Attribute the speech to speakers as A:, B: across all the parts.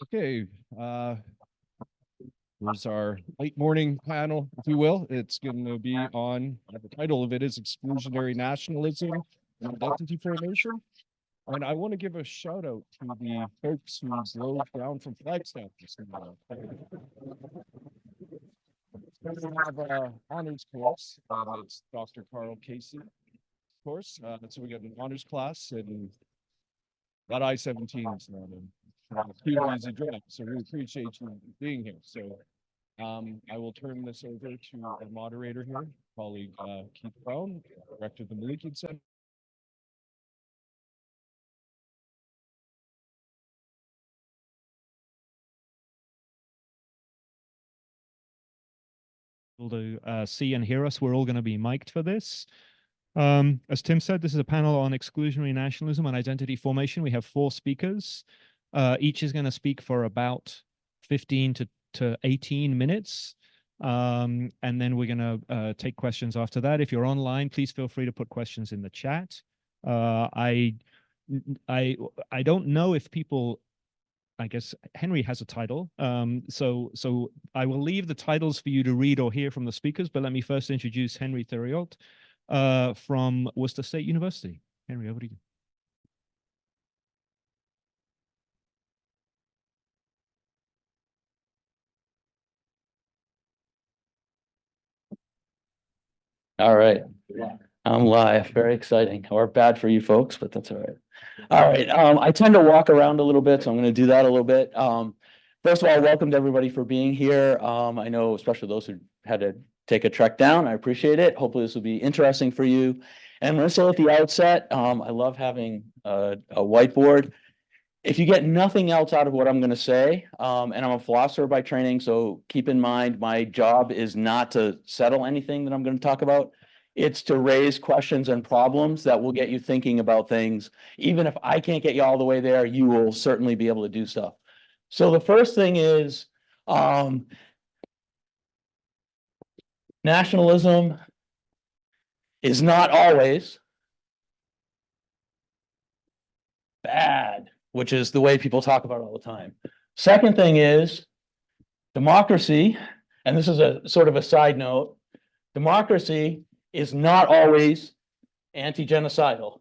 A: Okay, here's our late morning panel, if you will. It's going to be on, the title of it is Exclusionary Nationalism and Identity Formation. And I want to give a shout out to the folks who drove down from Flagstaff this morning. We have an honors course. It's Dr. Carl Casey course. So we got an honors class and that I-17 is not a easy job. So we appreciate you being here. So I will turn this over to our moderator here, colleague Keith Brown, director of the Malikian Center.
B: To see and hear us. We're all going to be mic'd for this. As Tim said, this is a panel on exclusionary nationalism and identity formation. We have 4 speakers. Each is going to speak for about 15 to 18 minutes. And then we're going to take questions after that. If you're online, please feel free to put questions in the chat. I don't know if people, I guess Henry has a title. So I will leave the titles for you to read or hear from the speakers, but let me first introduce Henry Theriault from Worcester State University. Henry, over to you.
C: All right. I'm live. Very exciting, or bad for you folks, but that's all right. All right. I tend to walk around a little bit, so I'm going to do that a little bit. First of all, welcome to everybody for being here. I know especially those who had to take a trek down. I appreciate it. Hopefully this will be interesting for you. And I'm going to say at the outset, I love having a whiteboard. If you get nothing else out of what I'm going to say, and I'm a philosopher by training, so keep in mind my job is not to settle anything that I'm going to talk about. It's to raise questions and problems that will get you thinking about things. Even if I can't get you all the way there, you will certainly be able to do stuff. So the first thing is nationalism is not always bad, which is the way people talk about it all the time. Second thing is democracy, and this is a sort of a side note, democracy is not always anti-genocidal.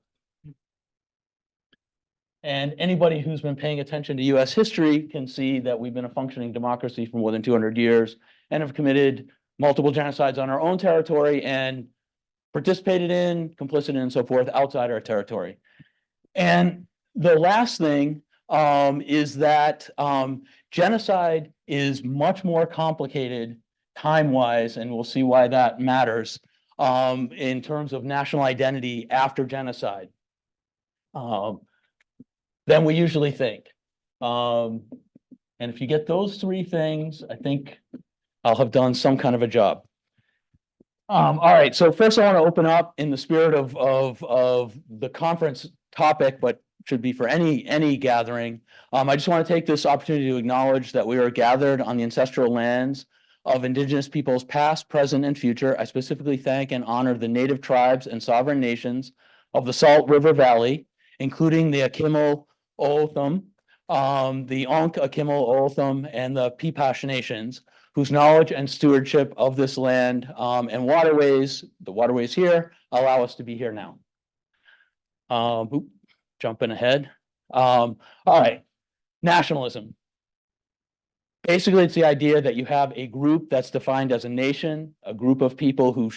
C: And anybody who's been paying attention to US history can see that we've been a functioning democracy for more than 200 years and have committed multiple genocides on our own territory and participated in, complicit in, and so forth outside our territory. And the last thing is that genocide is much more complicated time-wise, and we'll see why that matters in terms of national identity after genocide than we usually think. And if you get those 3 things, I think I'll have done some kind of a job. All right, so first I want to open up in the spirit of the conference topic, but should be for any gathering. I just want to take this opportunity to acknowledge that we are gathered on the ancestral lands of Indigenous peoples past, present, and future. I specifically thank and honor the native tribes and sovereign nations of the Salt River Valley, including the Akimel O'odham, the Onk Akimel O'odham, and the Peepash nations, whose knowledge and stewardship of this land and waterways, the waterways here, allow us to be here now. Jumping ahead. All right, nationalism. Basically, it's the idea that you have a group that's defined as a nation, a group of people who,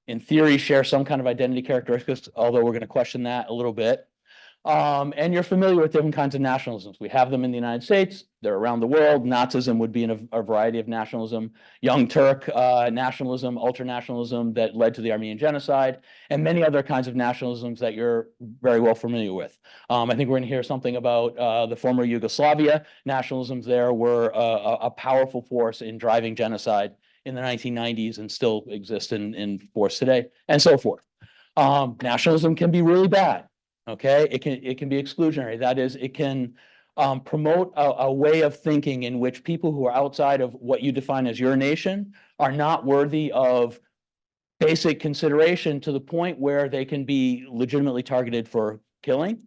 C: in theory, share some kind of identity characteristics, although we're going to question that a little bit. And you're familiar with different kinds of nationalisms. We have them in the United States. They're around the world. Nazism would be in a variety of nationalism. Young Turk nationalism, ultranationalism that led to the Armenian genocide, and many other kinds of nationalisms that you're very well familiar with. I think we're going to hear something about the former Yugoslavia. Nationalisms there were a powerful force in driving genocide in the 1990s and still exist in force today, and so forth. Nationalism can be really bad. Okay, it can be exclusionary. That is, it can promote a way of thinking in which people who are outside of what you define as your nation are not worthy of basic consideration to the point where they can be legitimately targeted for killing.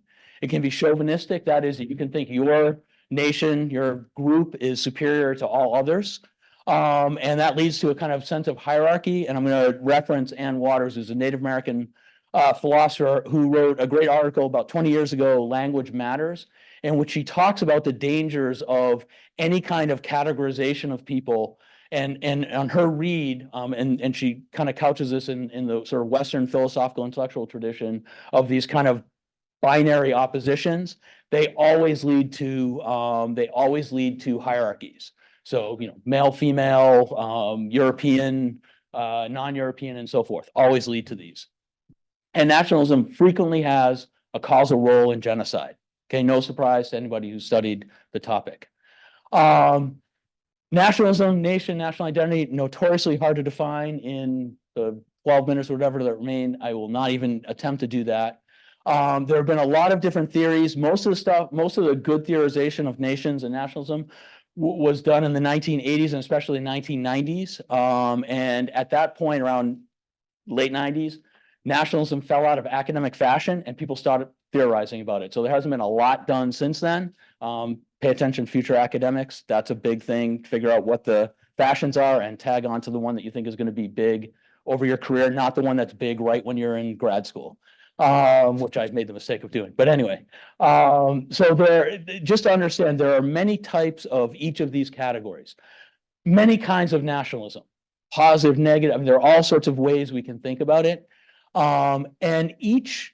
C: It can be chauvinistic. That is, you can think your nation, your group is superior to all others. And that leads to a kind of sense of hierarchy. And I'm going to reference Ann Waters, who's a Native American philosopher who wrote a great article about 20 years ago, Language Matters, in which she talks about the dangers of any kind of categorization of people. And on her read, and she kind of couches this in the sort of Western philosophical intellectual tradition of these kind of binary oppositions, they always lead to hierarchies. So, male, female, European, non-European, and so forth, always lead to these. And nationalism frequently has a causal role in genocide. Okay, no surprise to anybody who's studied the topic. Nationalism, nation, national identity, notoriously hard to define in the 12 minutes or whatever that remain. I will not even attempt to do that. There have been a lot of different theories. Most of the good theorization of nations and nationalism was done in the 1980s and especially 1990s. And at that point, around late 90s, nationalism fell out of academic fashion and people started theorizing about it. So there hasn't been a lot done since then. Pay attention, future academics. That's a big thing. Figure out what the fashions are and tag on to the one that you think is going to be big over your career, not the one that's big right when you're in grad school, which I've made the mistake of doing. But anyway, so just to understand, there are many types of each of these categories, many kinds of nationalism, positive, negative. I mean, there are all sorts of ways we can think about it. And each,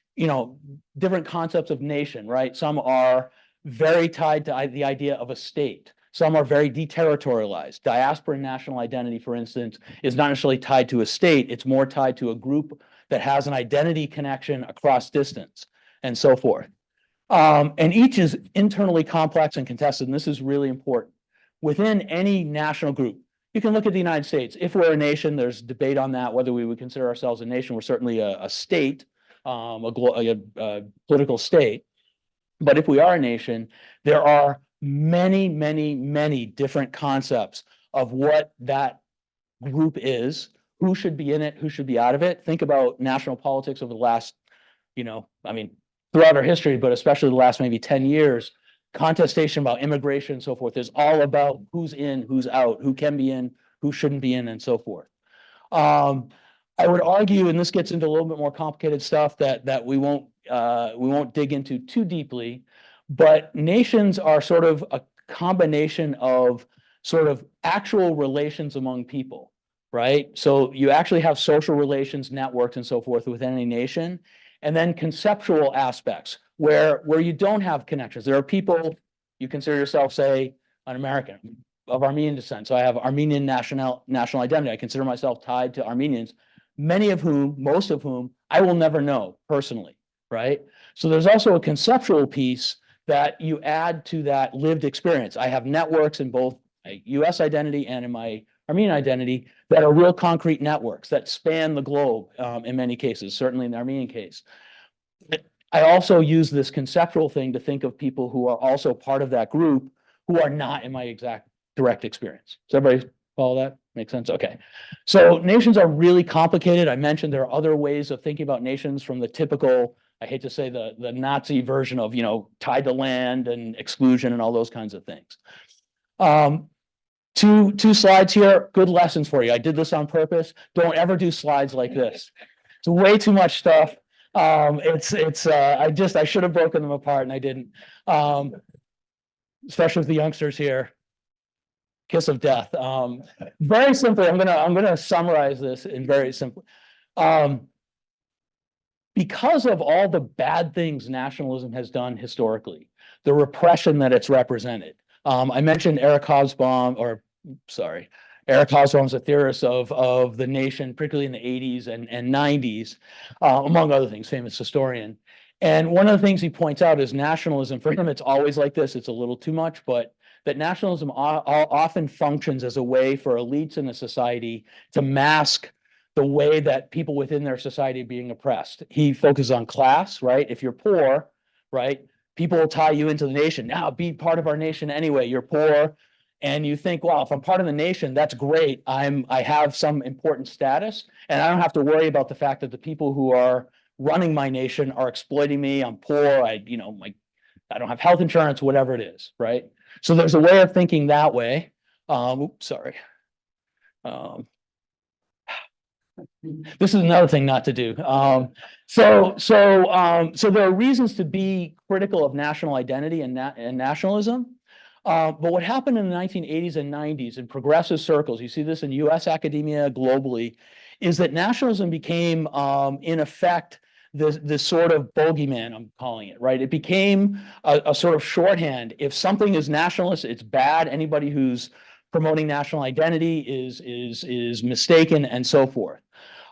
C: different concepts of nation, right? Some are very tied to the idea of a state. Some are very deterritorialized. Diaspora national identity, for instance, is not necessarily tied to a state. It's more tied to a group that has an identity connection across distance and so forth. And each is internally complex and contested. And this is really important. Within any national group, you can look at the United States. If we're a nation, there's debate on that, whether we would consider ourselves a nation. We're certainly a state, a political state. But if we are a nation, there are many, many, many different concepts of what that group is, who should be in it, who should be out of it. Think about national politics over the last, throughout our history, but especially the last maybe 10 years, contestation about immigration and so forth is all about who's in, who's out, who can be in, who shouldn't be in, and so forth. I would argue, and this gets into a little bit more complicated stuff that we won't dig into too deeply, but nations are sort of a combination of sort of actual relations among people, right? So you actually have social relations, networks, and so forth within any nation, and then conceptual aspects where you don't have connections. There are people, you consider yourself, say, an American of Armenian descent. So I have Armenian national identity. I consider myself tied to Armenians, most of whom I will never know personally, right? So there's also a conceptual piece that you add to that lived experience. I have networks in both my US identity and in my Armenian identity that are real concrete networks that span the globe in many cases, certainly in the Armenian case. I also use this conceptual thing to think of people who are also part of that group who are not in my exact direct experience. Does everybody follow that? Make sense? Okay. So nations are really complicated. I mentioned there are other ways of thinking about nations from the typical, I hate to say the Nazi version of, tied to land and exclusion and all those kinds of things. Two slides here, good lessons for you. I did this on purpose. Don't ever do slides like this. It's way too much stuff. I should have broken them apart and I didn't. Especially with the youngsters here. Kiss of death. Very simply, I'm gonna summarize this in very simple. Because of all the bad things nationalism has done historically, the repression that it's represented. I mentioned Eric Hobsbawm, Eric Hobsbawm's a theorist of the nation, particularly in the 80s and 90s, among other things, famous historian. And one of the things he points out is nationalism. For him, it's always like this. It's a little too much, but that nationalism often functions as a way for elites in a society to mask the way that people within their society are being oppressed. He focuses on class, right? If you're poor, right, people will tie you into the nation. Now, be part of our nation anyway. You're poor, and you think, well, if I'm part of the nation, that's great. I have some important status, and I don't have to worry about the fact that the people who are running my nation are exploiting me. I'm poor. I don't have health insurance, whatever it is, right? So there's a way of thinking that way. Sorry. This is another thing not to do. So there are reasons to be critical of national identity and nationalism. But what happened in the 1980s and 90s in progressive circles, you see this in US academia globally, is that nationalism became, in effect, this sort of bogeyman, I'm calling it, right? It became a sort of shorthand. If something is nationalist, it's bad. Anybody who's promoting national identity is mistaken, and so forth.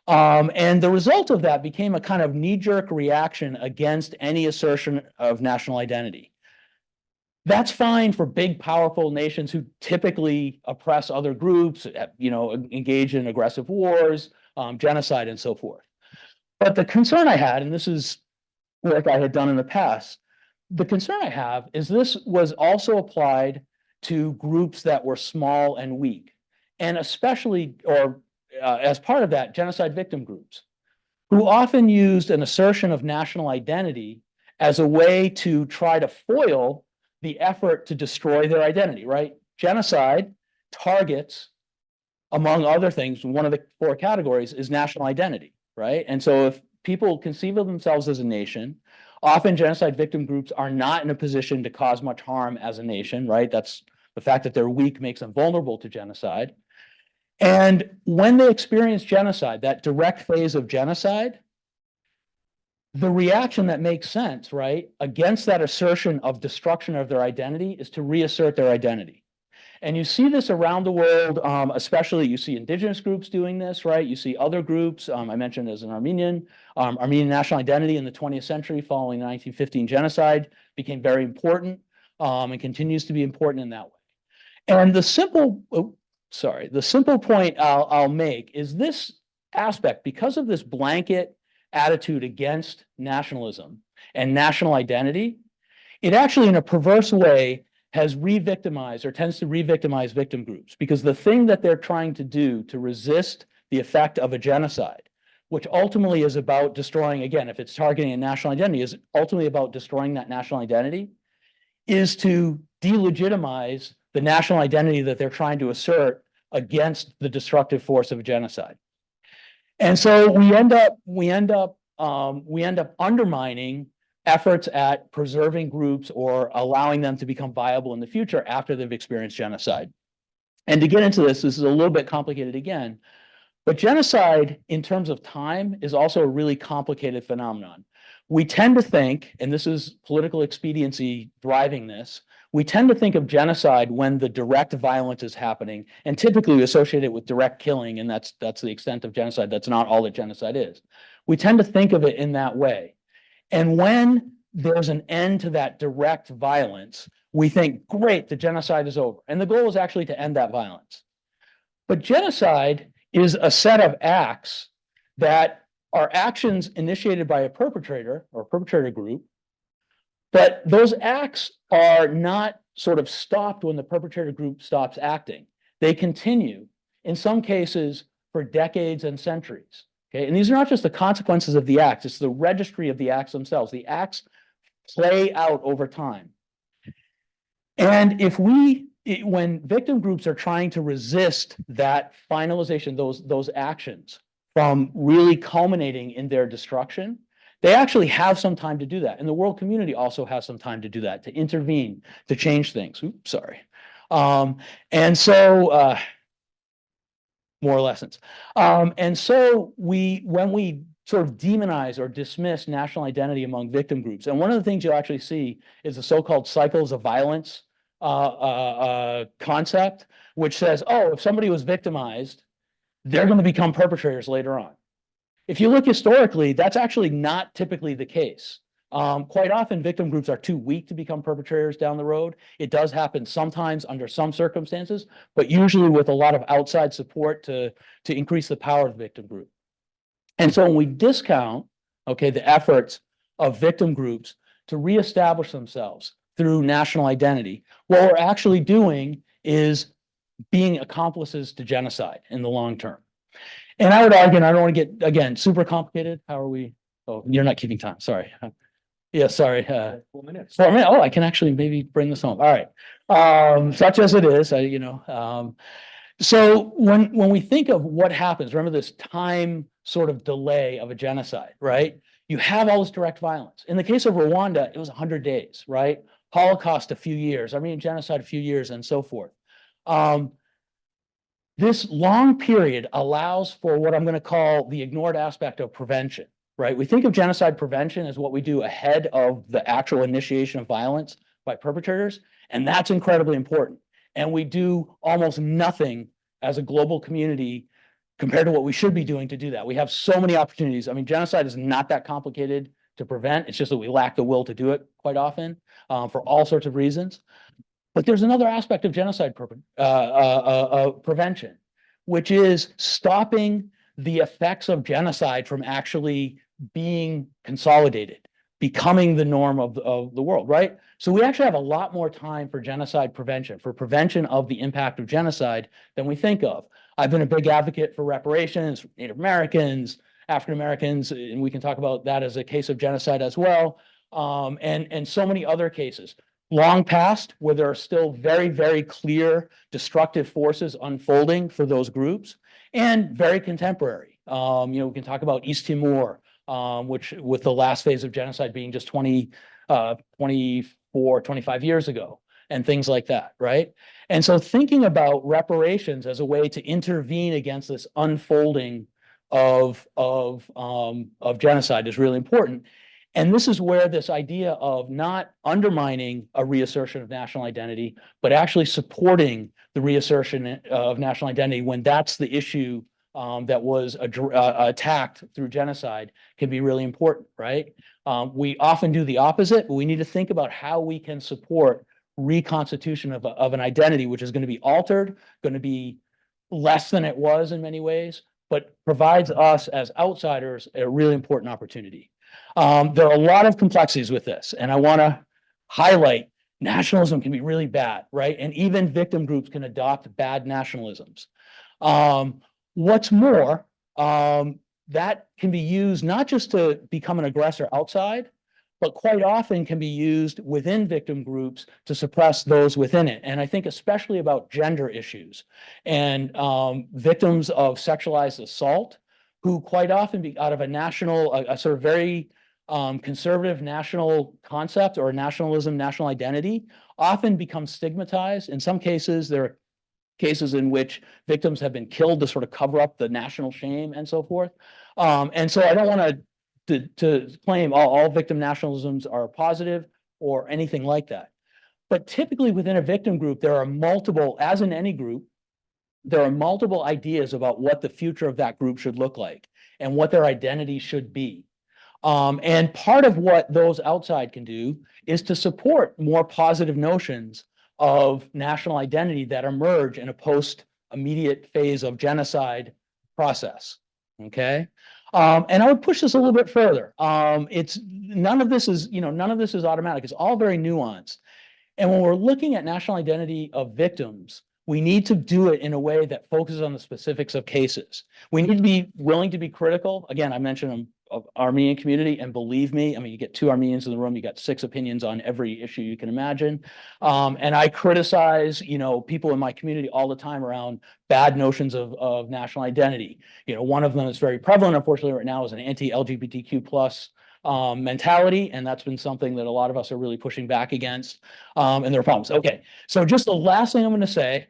C: And the result of that became a kind of knee-jerk reaction against any assertion of national identity. That's fine for big, powerful nations who typically oppress other groups, engage in aggressive wars, genocide, and so forth. But the concern I had, and this is work I had done in the past, the concern I have is this was also applied to groups that were small and weak, and especially, as part of that, genocide victim groups, who often used an assertion of national identity as a way to try to foil the effort to destroy their identity, right? Genocide targets, among other things, one of the 4 categories is national identity, right? And so if people conceive of themselves as a nation, often genocide victim groups are not in a position to cause much harm as a nation, right? That's the fact that they're weak makes them vulnerable to genocide. And when they experience genocide, that direct phase of genocide, the reaction that makes sense, right, against that assertion of destruction of their identity is to reassert their identity. And you see this around the world, especially you see indigenous groups doing this, right? You see other groups, I mentioned as an Armenian national identity in the 20th century following the 1915 genocide became very important and continues to be important in that way. And the simple point I'll make is this aspect, because of this blanket attitude against nationalism and national identity, it actually, in a perverse way, has re-victimized or tends to re-victimize victim groups, because the thing that they're trying to do to resist the effect of a genocide, which ultimately is about destroying, again, if it's targeting a national identity, is ultimately about destroying that national identity, is to delegitimize the national identity that they're trying to assert against the destructive force of a genocide. And so we end up undermining efforts at preserving groups or allowing them to become viable in the future after they've experienced genocide. And to get into this is a little bit complicated again, but genocide in terms of time is also a really complicated phenomenon. We tend to think, and this is political expediency driving this, we tend to think of genocide when the direct violence is happening, and typically we associate it with direct killing, and that's the extent of genocide. That's not all that genocide is. We tend to think of it in that way. And when there's an end to that direct violence, we think, great, the genocide is over. And the goal is actually to end that violence. But genocide is a set of acts that are actions initiated by a perpetrator or a perpetrator group, but those acts are not sort of stopped when the perpetrator group stops acting. They continue, in some cases, for decades and centuries. Okay? And these are not just the consequences of the acts, it's the registry of the acts themselves. The acts play out over time. And when victim groups are trying to resist that finalization, those actions from really culminating in their destruction, they actually have some time to do that. And the world community also has some time to do that, to intervene, to change things. Oops, sorry. And so, more lessons. And so when we sort of demonize or dismiss national identity among victim groups, and one of the things you'll actually see is the so-called cycles of violence concept, which says, oh, if somebody was victimized, they're going to become perpetrators later on. If you look historically, that's actually not typically the case. Quite often, victim groups are too weak to become perpetrators down the road. It does happen sometimes under some circumstances, but usually with a lot of outside support to increase the power of the victim group. And so when we discount, okay, the efforts of victim groups to reestablish themselves through national identity, what we're actually doing is being accomplices to genocide in the long term. And I would argue, and I don't want to get, again, super complicated. How are we? Oh, you're not keeping time, sorry. Yeah, sorry.
B: 4 minutes.
C: 4 minutes. Oh, I can actually maybe bring this home. All right. Such as it is, so when we think of what happens, remember this time sort of delay of a genocide, right? You have all this direct violence. In the case of Rwanda, it was 100 days, right? Holocaust, a few years, Armenian genocide, a few years, and so forth. This long period allows for what I'm going to call the ignored aspect of prevention, right? We think of genocide prevention as what we do ahead of the actual initiation of violence by perpetrators, and that's incredibly important. And we do almost nothing as a global community compared to what we should be doing to do that. We have so many opportunities. I mean, genocide is not that complicated to prevent. It's just that we lack the will to do it quite often for all sorts of reasons. But there's another aspect of genocide prevention, which is stopping the effects of genocide from actually being consolidated, becoming the norm of the world, right? So we actually have a lot more time for genocide prevention, for prevention of the impact of genocide than we think of. I've been a big advocate for reparations, Native Americans, African Americans, and we can talk about that as a case of genocide as well, and so many other cases. Long past, where there are still very, very clear destructive forces unfolding for those groups, and very contemporary. We can talk about East Timor, which with the last phase of genocide being just 24, 25 years ago, and things like that, right? And so thinking about reparations as a way to intervene against this unfolding of genocide is really important. And this is where this idea of not undermining a reassertion of national identity, but actually supporting the reassertion of national identity when that's the issue that was attacked through genocide can be really important, right? We often do the opposite, but we need to think about how we can support reconstitution of an identity, which is going to be altered, going to be less than it was in many ways, but provides us as outsiders a really important opportunity. There are a lot of complexities with this, and I want to highlight nationalism can be really bad, right? And even victim groups can adopt bad nationalisms. What's more, that can be used not just to become an aggressor outside, but quite often can be used within victim groups to suppress those within it. And I think especially about gender issues and victims of sexualized assault, who quite often be out of a sort of very conservative national concept or nationalism, national identity, often become stigmatized. In some cases, there are cases in which victims have been killed to sort of cover up the national shame and so forth. And so I don't want to claim all victim nationalisms are positive or anything like that. But typically within a victim group, there are multiple, as in any group, there are multiple ideas about what the future of that group should look like and what their identity should be. And part of what those outside can do is to support more positive notions of national identity that emerge in a post-immediate phase of genocide process. Okay, and I would push this a little bit further. None of this is automatic. It's all very nuanced. And when we're looking at national identity of victims, we need to do it in a way that focuses on the specifics of cases. We need to be willing to be critical. Again, I mentioned Armenian community, and believe me, I mean, you get 2 Armenians in the room, you got 6 opinions on every issue you can imagine. And I criticize, people in my community all the time around bad notions of national identity. One of them that's very prevalent, unfortunately, right now is an anti-LGBTQ plus mentality, and that's been something that a lot of us are really pushing back against, and there are problems. Okay, so just the last thing I'm going to say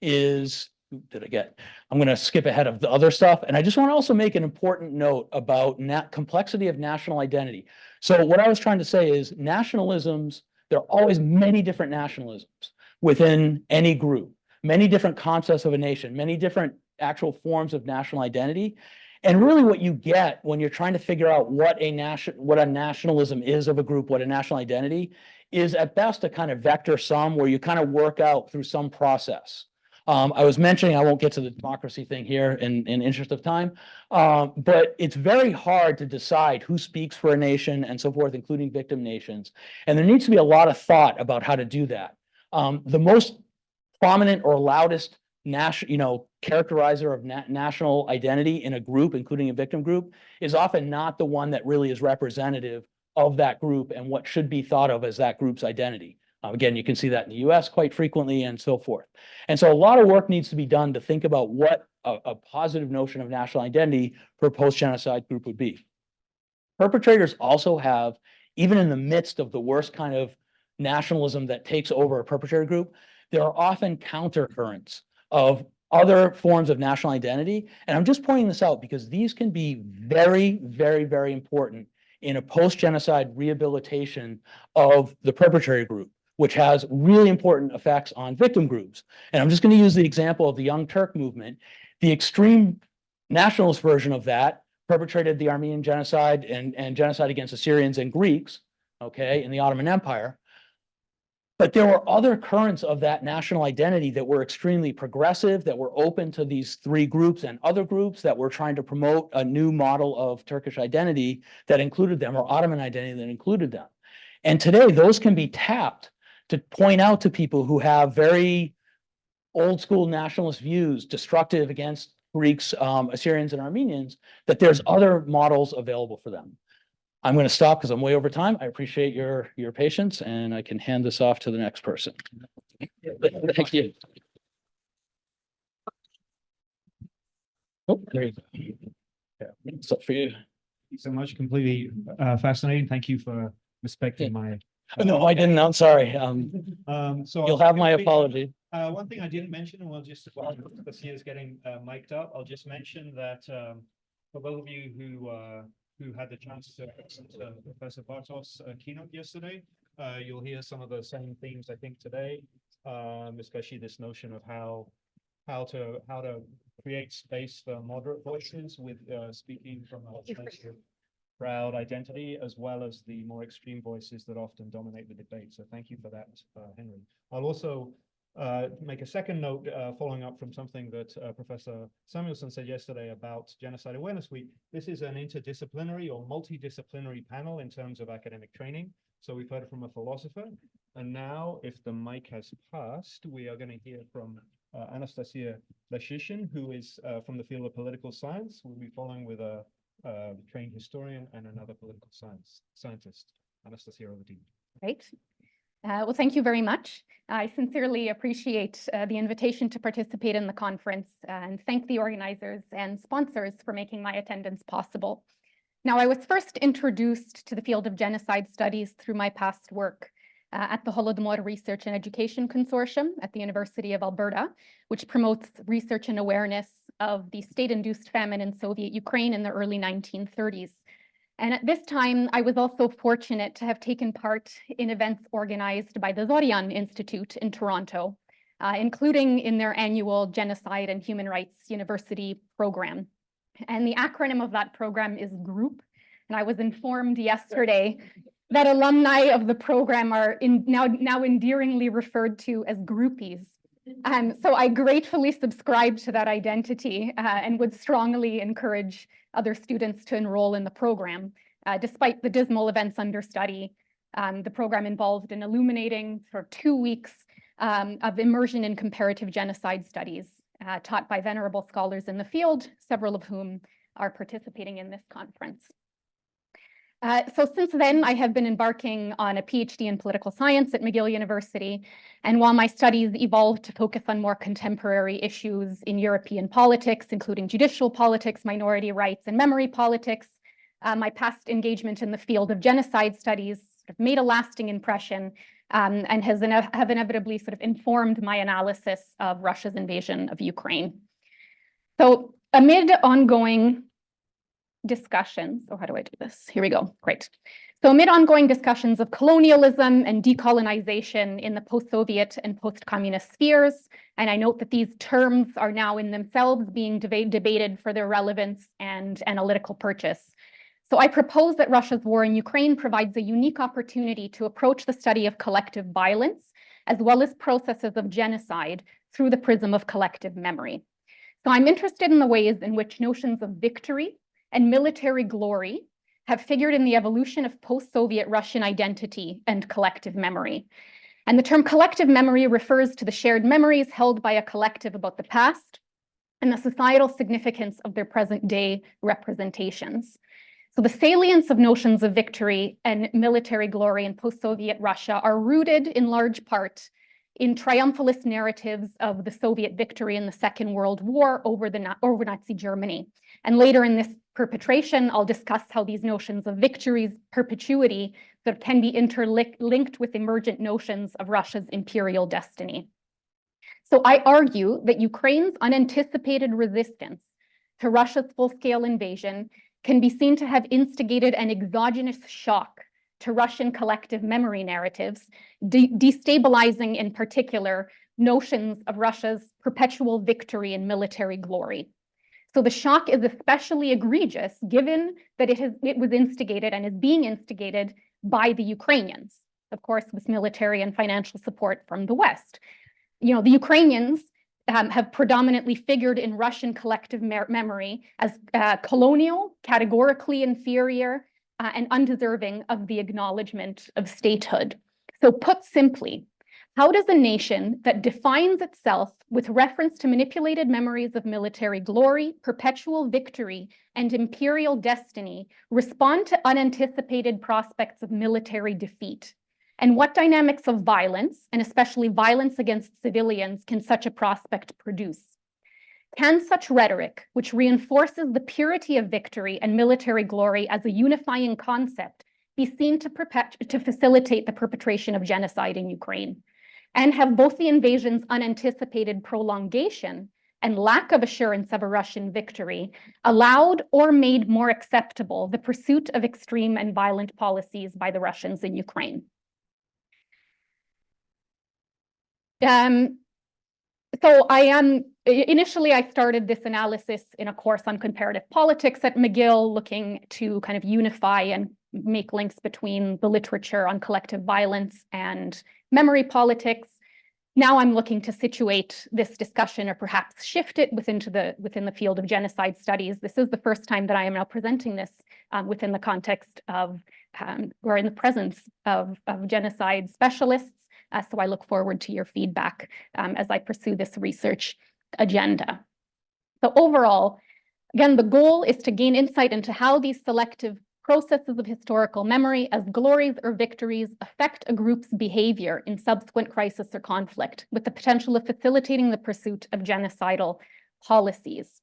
C: is, I'm going to skip ahead of the other stuff, and I just want to also make an important note about complexity of national identity. So what I was trying to say is nationalisms, there are always many different nationalisms within any group, many different concepts of a nation, many different actual forms of national identity. And really what you get when you're trying to figure out what a nationalism is of a group, what a national identity is, at best a kind of vector sum where you kind of work out through some process. I was mentioning, I won't get to the democracy thing here in interest of time, but it's very hard to decide who speaks for a nation and so forth, including victim nations. And there needs to be a lot of thought about how to do that. The most prominent or loudest characterizer of national identity in a group, including a victim group, is often not the one that really is representative of that group and what should be thought of as that group's identity. Again, you can see that in the US quite frequently and so forth. And so a lot of work needs to be done to think about what a positive notion of national identity for a post-genocide group would be. Perpetrators also have, even in the midst of the worst kind of nationalism that takes over a perpetrator group, there are often countercurrents of other forms of national identity. And I'm just pointing this out because these can be very, very, very important in a post-genocide rehabilitation of the perpetrator group, which has really important effects on victim groups. And I'm just going to use the example of the Young Turk movement. The extreme nationalist version of that perpetrated the Armenian genocide and genocide against Assyrians and Greeks, okay, in the Ottoman Empire. But there were other currents of that national identity that were extremely progressive, that were open to these three groups and other groups that were trying to promote a new model of Turkish identity that included them, or Ottoman identity that included them. And today, those can be tapped to point out to people who have very old school nationalist views, destructive against Greeks, Assyrians, and Armenians, that there's other models available for them. I'm going to stop because I'm way over time. I appreciate your patience, and I can hand this off to the next person. Thank you. Oh, there you go. Yeah, so for you.
B: Thank you so much. Completely fascinating. Thank you for respecting my.
C: No, I didn't. I'm sorry.
B: So
C: You'll have my apology.
B: One thing I didn't mention, and we'll just while Anastasia is getting mic'd up, I'll just mention that for those of you who had the chance to listen to Professor Bartos' keynote yesterday, you'll hear some of the same themes I think today, especially this notion of how to create space for moderate voices with speaking from a place of proud identity, as well as the more extreme voices that often dominate the debate. So thank you for that, Henry. I'll also make a second note following up from something that Professor Samuelson said yesterday about Genocide Awareness Week. This is an interdisciplinary or multidisciplinary panel in terms of academic training. So we've heard from a philosopher. And now, if the mic has passed, we are going to hear from Anastasia Leshchyshyn, who is from the field of political science. We'll be following with a trained historian and another political scientist. Anastasia, over to you.
D: Great. Well, thank you very much. I sincerely appreciate the invitation to participate in the conference and thank the organizers and sponsors for making my attendance possible. Now, I was first introduced to the field of genocide studies through my past work at the Holodomor Research and Education Consortium at the University of Alberta, which promotes research and awareness of the state-induced famine in Soviet Ukraine in the early 1930s. And at this time, I was also fortunate to have taken part in events organized by the Zorian Institute in Toronto, including in their annual Genocide and Human Rights University program. And the acronym of that program is GROUP. And I was informed yesterday that alumni of the program are now endearingly referred to as groupies. So I gratefully subscribe to that identity and would strongly encourage other students to enroll in the program. Despite the dismal events under study, the program involved in illuminating for 2 weeks of immersion in comparative genocide studies taught by venerable scholars in the field, several of whom are participating in this conference. So since then, I have been embarking on a PhD in political science at McGill University. And while my studies evolved to focus on more contemporary issues in European politics, including judicial politics, minority rights, and memory politics, my past engagement in the field of genocide studies sort of made a lasting impression and have inevitably sort of informed my analysis of Russia's invasion of Ukraine. So amid ongoing discussions, how do I do this? Here we go, great. So amid ongoing discussions of colonialism and decolonization in the post-Soviet and post-communist spheres, and I note that these terms are now in themselves being debated for their relevance and analytical purchase. So I propose that Russia's war in Ukraine provides a unique opportunity to approach the study of collective violence, as well as processes of genocide through the prism of collective memory. So I'm interested in the ways in which notions of victory and military glory have figured in the evolution of post-Soviet Russian identity and collective memory. And the term collective memory refers to the shared memories held by a collective about the past and the societal significance of their present day representations. So the salience of notions of victory and military glory in post-Soviet Russia are rooted in large part in triumphalist narratives of the Soviet victory in the Second World War over Nazi Germany. And later in this perpetration, I'll discuss how these notions of victory's perpetuity that can be interlinked with emergent notions of Russia's imperial destiny. So I argue that Ukraine's unanticipated resistance to Russia's full-scale invasion can be seen to have instigated an exogenous shock to Russian collective memory narratives, destabilizing in particular notions of Russia's perpetual victory and military glory. So the shock is especially egregious given that it was instigated and is being instigated by the Ukrainians, of course, with military and financial support from the West. The Ukrainians have predominantly figured in Russian collective memory as colonial, categorically inferior, and undeserving of the acknowledgement of statehood. So put simply, how does a nation that defines itself with reference to manipulated memories of military glory, perpetual victory, and imperial destiny respond to unanticipated prospects of military defeat? And what dynamics of violence, and especially violence against civilians, can such a prospect produce? Can such rhetoric, which reinforces the purity of victory and military glory as a unifying concept, be seen to facilitate the perpetration of genocide in Ukraine? And have both the invasion's unanticipated prolongation and lack of assurance of a Russian victory allowed or made more acceptable the pursuit of extreme and violent policies by the Russians in Ukraine? So initially I started this analysis in a course on comparative politics at McGill, looking to kind of unify and make links between the literature on collective violence and memory politics. Now I'm looking to situate this discussion or perhaps shift it within the field of genocide studies. This is the first time that I am now presenting this within the context of or in the presence of genocide specialists. So I look forward to your feedback as I pursue this research agenda. So overall, again, the goal is to gain insight into how these selective processes of historical memory as glories or victories affect a group's behavior in subsequent crisis or conflict, with the potential of facilitating the pursuit of genocidal policies.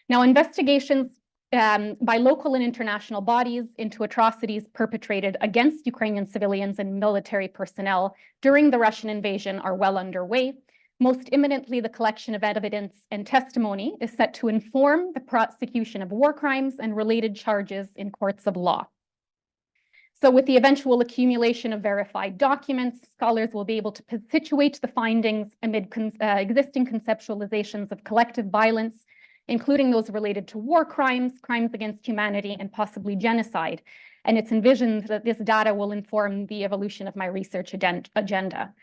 D: Now, investigations by local and international bodies into atrocities perpetrated against Ukrainian civilians and military personnel during the Russian invasion are well underway. Most imminently, the collection of evidence and testimony is set to inform the prosecution of war crimes and related charges in courts of law. So with the eventual accumulation of verified documents, scholars will be able to situate the findings amid existing conceptualizations of collective violence, including those related to war crimes, crimes against humanity, and possibly genocide. And it's envisioned that this data will inform the evolution of my research agenda.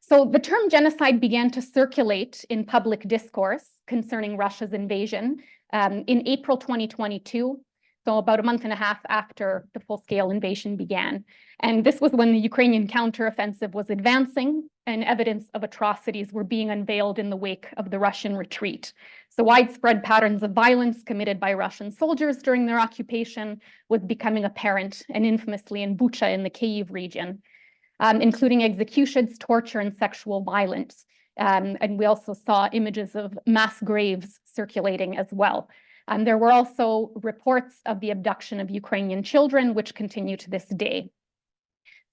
D: So the term genocide began to circulate in public discourse concerning Russia's invasion in April 2022, so about a month and a half after the full-scale invasion began. And this was when the Ukrainian counteroffensive was advancing and evidence of atrocities were being unveiled in the wake of the Russian retreat. So widespread patterns of violence committed by Russian soldiers during their occupation was becoming apparent, and infamously in Bucha in the Kyiv region, including executions, torture, and sexual violence. And we also saw images of mass graves circulating as well. There were also reports of the abduction of Ukrainian children, which continue to this day.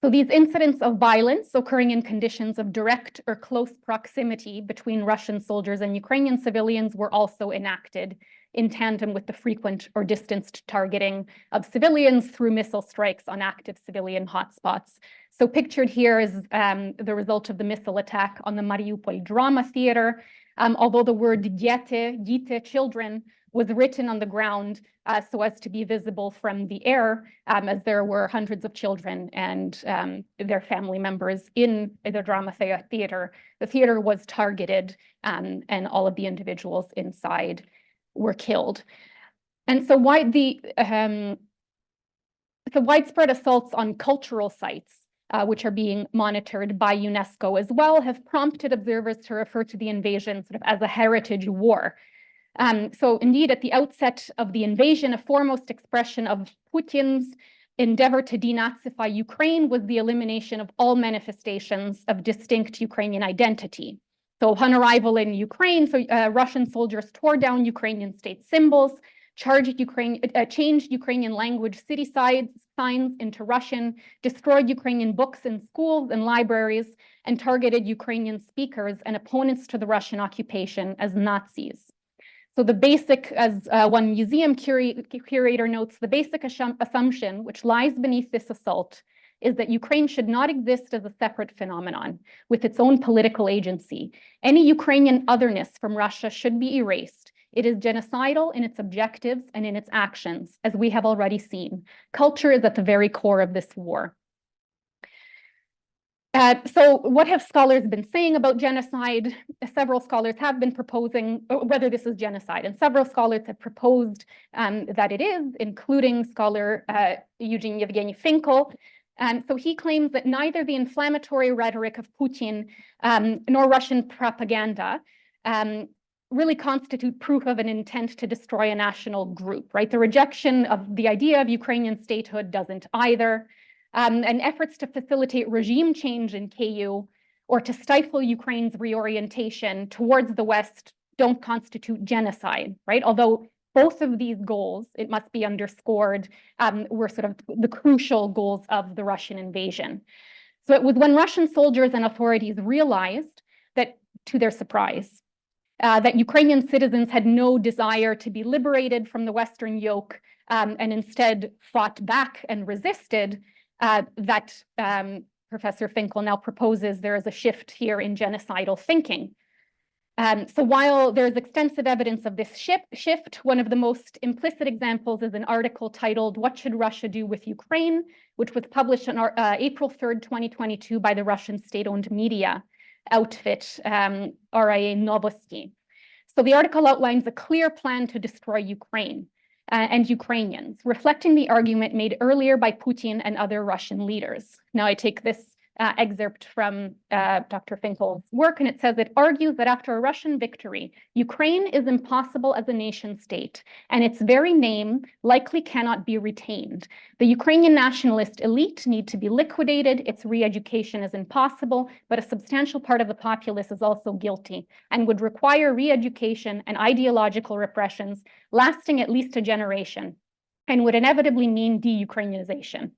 D: So these incidents of violence occurring in conditions of direct or close proximity between Russian soldiers and Ukrainian civilians were also enacted in tandem with the frequent or distanced targeting of civilians through missile strikes on active civilian hotspots. So pictured here is the result of the missile attack on the Mariupol Drama Theater. Although the word dite, children, was written on the ground so as to be visible from the air, as there were hundreds of children and their family members in the drama theater. The theater was targeted and all of the individuals inside were killed. And so widespread assaults on cultural sites which are being monitored by UNESCO as well, have prompted observers to refer to the invasion sort of as a heritage war. So indeed, at the outset of the invasion, a foremost expression of Putin's endeavor to denazify Ukraine was the elimination of all manifestations of distinct Ukrainian identity. So upon arrival in Ukraine, Russian soldiers tore down Ukrainian state symbols, changed Ukrainian language city signs into Russian, destroyed Ukrainian books in schools and libraries, and targeted Ukrainian speakers and opponents to the Russian occupation as Nazis. So the basic, as one museum curator notes, the basic assumption which lies beneath this assault is that Ukraine should not exist as a separate phenomenon with its own political agency. Any Ukrainian otherness from Russia should be erased. It is genocidal in its objectives and in its actions, as we have already seen. Culture is at the very core of this war. So what have scholars been saying about genocide? Several scholars have been proposing whether this is genocide, and several scholars have proposed that it is, including scholar Eugene Yevgeny Finkel. So he claims that neither the inflammatory rhetoric of Putin nor Russian propaganda really constitute proof of an intent to destroy a national group, right? The rejection of the idea of Ukrainian statehood doesn't either. And efforts to facilitate regime change in KU or to stifle Ukraine's reorientation towards the West don't constitute genocide, right? Although both of these goals, it must be underscored, were sort of the crucial goals of the Russian invasion. So it was when Russian soldiers and authorities realized that, to their surprise, that Ukrainian citizens had no desire to be liberated from the Western yoke and instead fought back and resisted, that Professor Finkel now proposes there is a shift here in genocidal thinking. So while there's extensive evidence of this shift, one of the most implicit examples is an article titled "What Should Russia Do with Ukraine?" which was published on April 3rd, 2022 by the Russian state-owned media outfit, RIA Novosti. So the article outlines a clear plan to destroy Ukraine and Ukrainians, reflecting the argument made earlier by Putin and other Russian leaders. Now, I take this excerpt from Dr. Finkel's work, and it says it argues that after a Russian victory, Ukraine is impossible as a nation state, and its very name likely cannot be retained. The Ukrainian nationalist elite need to be liquidated, its re-education is impossible, but a substantial part of the populace is also guilty and would require re-education and ideological repressions lasting at least a generation, and would inevitably mean de-Ukrainianization.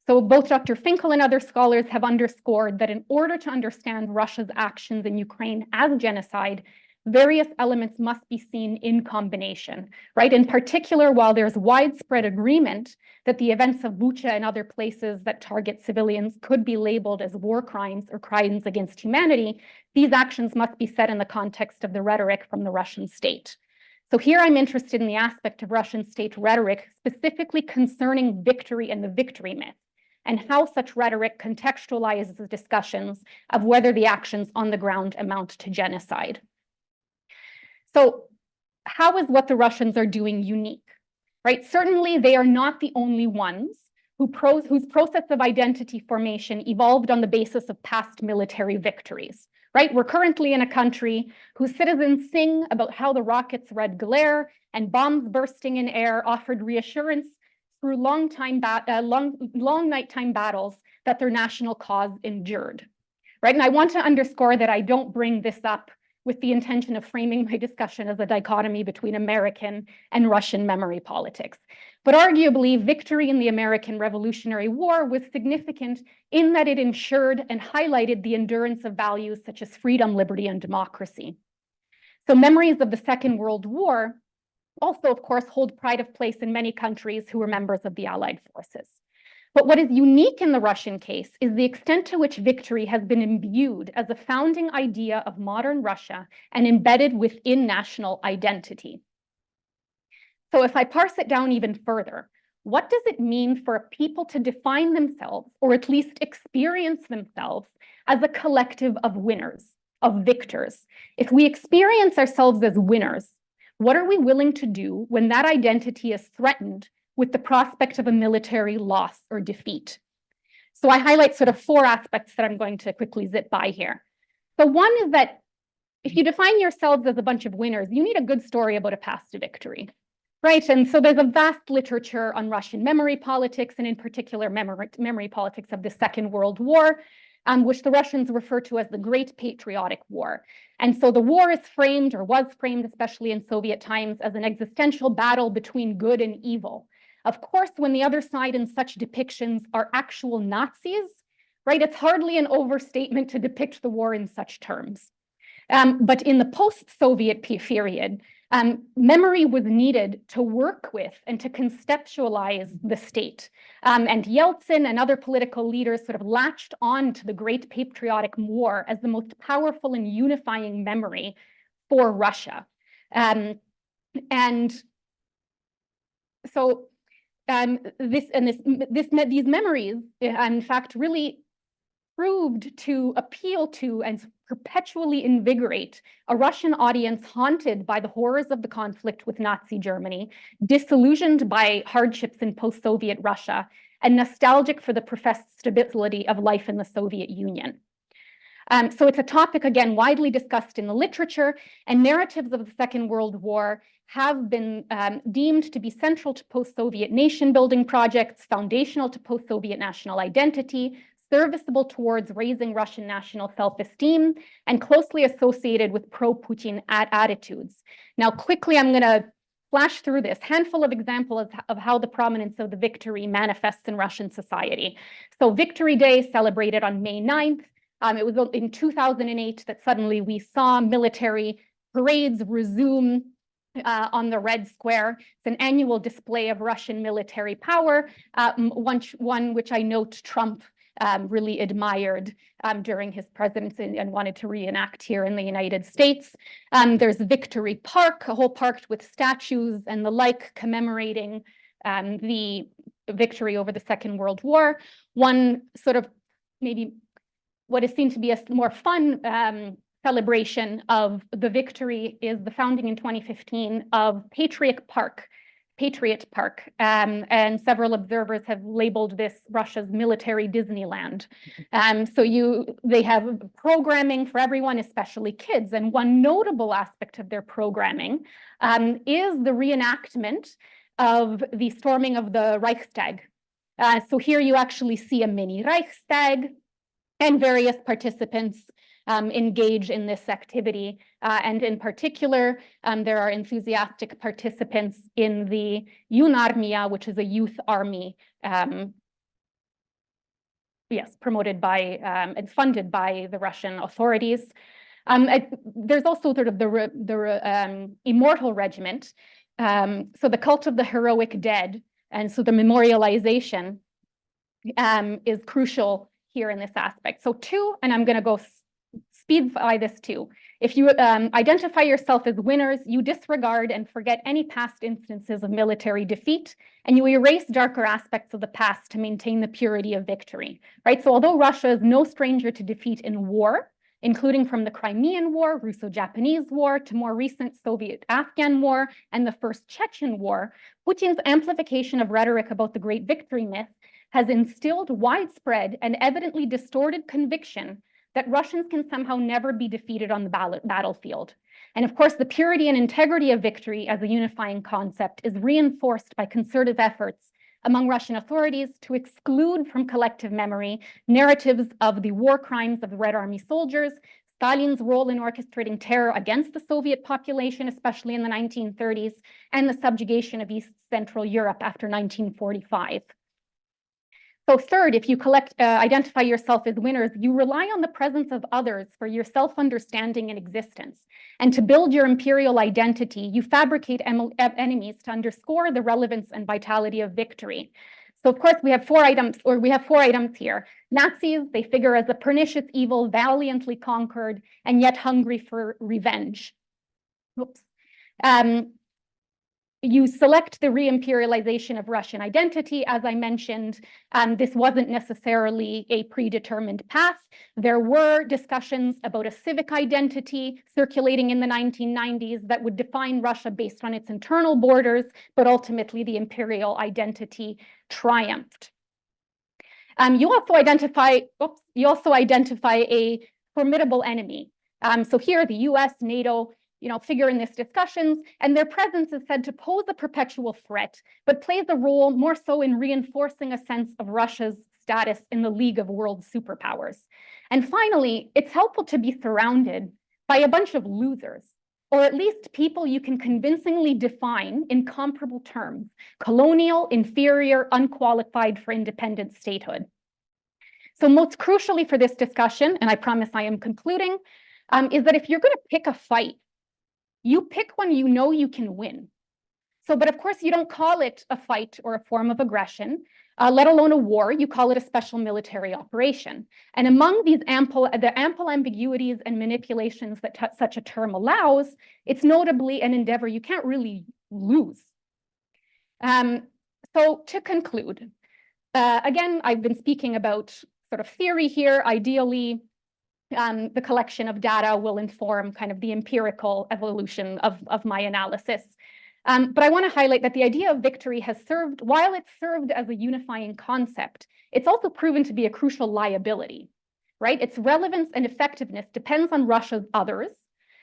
D: So both Dr. Finkel and other scholars have underscored that in order to understand Russia's actions in Ukraine as genocide, various elements must be seen in combination, right? In particular, while there's widespread agreement that the events of Bucha and other places that target civilians could be labeled as war crimes or crimes against humanity, these actions must be set in the context of the rhetoric from the Russian state. So here I'm interested in the aspect of Russian state rhetoric, specifically concerning victory and the victory myth, and how such rhetoric contextualizes discussions of whether the actions on the ground amount to genocide. So how is what the Russians are doing unique, right? Certainly they are not the only ones whose process of identity formation evolved on the basis of past military victories, right? We're currently in a country whose citizens sing about how the rocket's red glare and bombs bursting in air offered reassurance through long nighttime battles that their national cause endured, right? And I want to underscore that I don't bring this up with the intention of framing my discussion as a dichotomy between American and Russian memory politics. But arguably, victory in the American Revolutionary War was significant in that it ensured and highlighted the endurance of values such as freedom, liberty, and democracy. So memories of the Second World War also, of course, hold pride of place in many countries who were members of the Allied forces. But what is unique in the Russian case is the extent to which victory has been imbued as a founding idea of modern Russia and embedded within national identity. So if I parse it down even further, what does it mean for a people to define themselves, or at least experience themselves, as a collective of winners, of victors? If we experience ourselves as winners, what are we willing to do when that identity is threatened with the prospect of a military loss or defeat? So I highlight sort of 4 aspects that I'm going to quickly zip by here. So one is that if you define yourselves as a bunch of winners, you need a good story about a path to victory, right? And so there's a vast literature on Russian memory politics, and in particular memory politics of the Second World War, which the Russians refer to as the Great Patriotic War. And so the war is framed, or was framed, especially in Soviet times, as an existential battle between good and evil. Of course, when the other side in such depictions are actual Nazis, right, it's hardly an overstatement to depict the war in such terms. But in the post-Soviet period, memory was needed to work with and to conceptualize the state. And Yeltsin and other political leaders sort of latched on to the Great Patriotic War as the most powerful and unifying memory for Russia. And so these memories, in fact, really proved to appeal to and perpetually invigorate a Russian audience haunted by the horrors of the conflict with Nazi Germany, disillusioned by hardships in post-Soviet Russia, and nostalgic for the professed stability of life in the Soviet Union. So it's a topic, again, widely discussed in the literature, and narratives of the Second World War have been deemed to be central to post-Soviet nation-building projects, foundational to post-Soviet national identity, serviceable towards raising Russian national self-esteem, and closely associated with pro-Putin attitudes. Now, quickly, I'm going to flash through this handful of examples of how the prominence of the victory manifests in Russian society. So Victory Day, celebrated on May 9th. It was in 2008 that suddenly we saw military parades resume on the Red Square. It's an annual display of Russian military power, one which I note Trump really admired during his presidency and wanted to reenact here in the United States. There's Victory Park, a whole park with statues and the like commemorating the victory over the Second World War. One sort of maybe what is seen to be a more fun celebration of the victory is the founding in 2015 of Patriot Park, and several observers have labeled this Russia's military Disneyland. So they have programming for everyone, especially kids. And one notable aspect of their programming is the reenactment of the storming of the Reichstag. So here you actually see a mini Reichstag and various participants engage in this activity. And in particular, there are enthusiastic participants in the Yunarmia, which is a youth army, promoted by and funded by the Russian authorities. There's also sort of the Immortal Regiment, so the cult of the heroic dead, and so the memorialization is crucial here in this aspect. So and I'm going to go speed by this too. If you identify yourself as winners, you disregard and forget any past instances of military defeat, and you erase darker aspects of the past to maintain the purity of victory, right? So although Russia is no stranger to defeat in war, including from the Crimean War, Russo-Japanese War, to more recent Soviet-Afghan War, and the First Chechen War, Putin's amplification of rhetoric about the great victory myth has instilled widespread and evidently distorted conviction that Russians can somehow never be defeated on the battlefield. And of course, the purity and integrity of victory as a unifying concept is reinforced by concerted efforts among Russian authorities to exclude from collective memory narratives of the war crimes of the Red Army soldiers, Stalin's role in orchestrating terror against the Soviet population, especially in the 1930s, and the subjugation of East Central Europe after 1945. So third, if you identify yourself as winners, you rely on the presence of others for your self-understanding and existence. And to build your imperial identity, you fabricate enemies to underscore the relevance and vitality of victory. So of course, we have four items here. Nazis, they figure as a pernicious evil, valiantly conquered, and yet hungry for revenge. Oops. You select the re-imperialization of Russian identity, as I mentioned. This wasn't necessarily a predetermined path. There were discussions about a civic identity circulating in the 1990s that would define Russia based on its internal borders, but ultimately the imperial identity triumphed. You also identify a formidable enemy. So here, the US, NATO, figure in this discussions, and their presence is said to pose a perpetual threat, but plays a role more so in reinforcing a sense of Russia's status in the League of World Superpowers. And finally, it's helpful to be surrounded by a bunch of losers, or at least people you can convincingly define in comparable terms: colonial, inferior, unqualified for independent statehood. So most crucially for this discussion, and I promise I am concluding, is that if you're going to pick a fight, you pick one you know you can win. So, but of course, you don't call it a fight or a form of aggression, let alone a war. You call it a special military operation. And among these ample ambiguities and manipulations that such a term allows, it's notably an endeavor you can't really lose. So to conclude, again, I've been speaking about sort of theory here. Ideally, the collection of data will inform kind of the empirical evolution of my analysis. But I want to highlight that the idea of victory has served, while it's served as a unifying concept, it's also proven to be a crucial liability, right? Its relevance and effectiveness depends on Russia's others,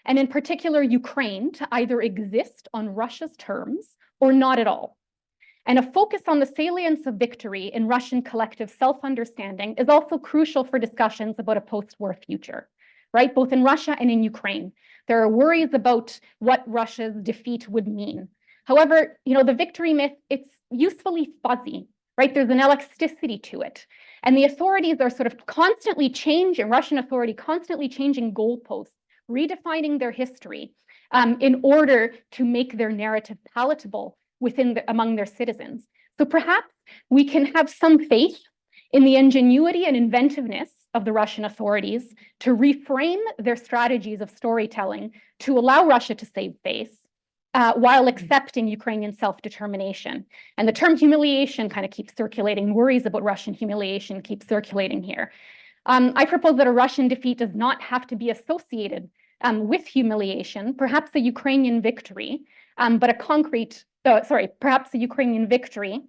D: and in particular, Ukraine, to either exist on Russia's terms or not at all. And a focus on the salience of victory in Russian collective self-understanding is also crucial for discussions about a post-war future, right? Both in Russia and in Ukraine. There are worries about what Russia's defeat would mean. However, the victory myth, it's usefully fuzzy, right? There's an elasticity to it. And the authorities are sort of constantly changing, Russian authority constantly changing goalposts, redefining their history in order to make their narrative palatable among their citizens. So perhaps we can have some faith in the ingenuity and inventiveness of the Russian authorities to reframe their strategies of storytelling to allow Russia to save face while accepting Ukrainian self-determination. And the term humiliation kind of keeps circulating. Worries about Russian humiliation keep circulating here. I propose that a Russian defeat does not have to be associated with humiliation, perhaps a Ukrainian victory, but a concrete perhaps the Ukrainian victory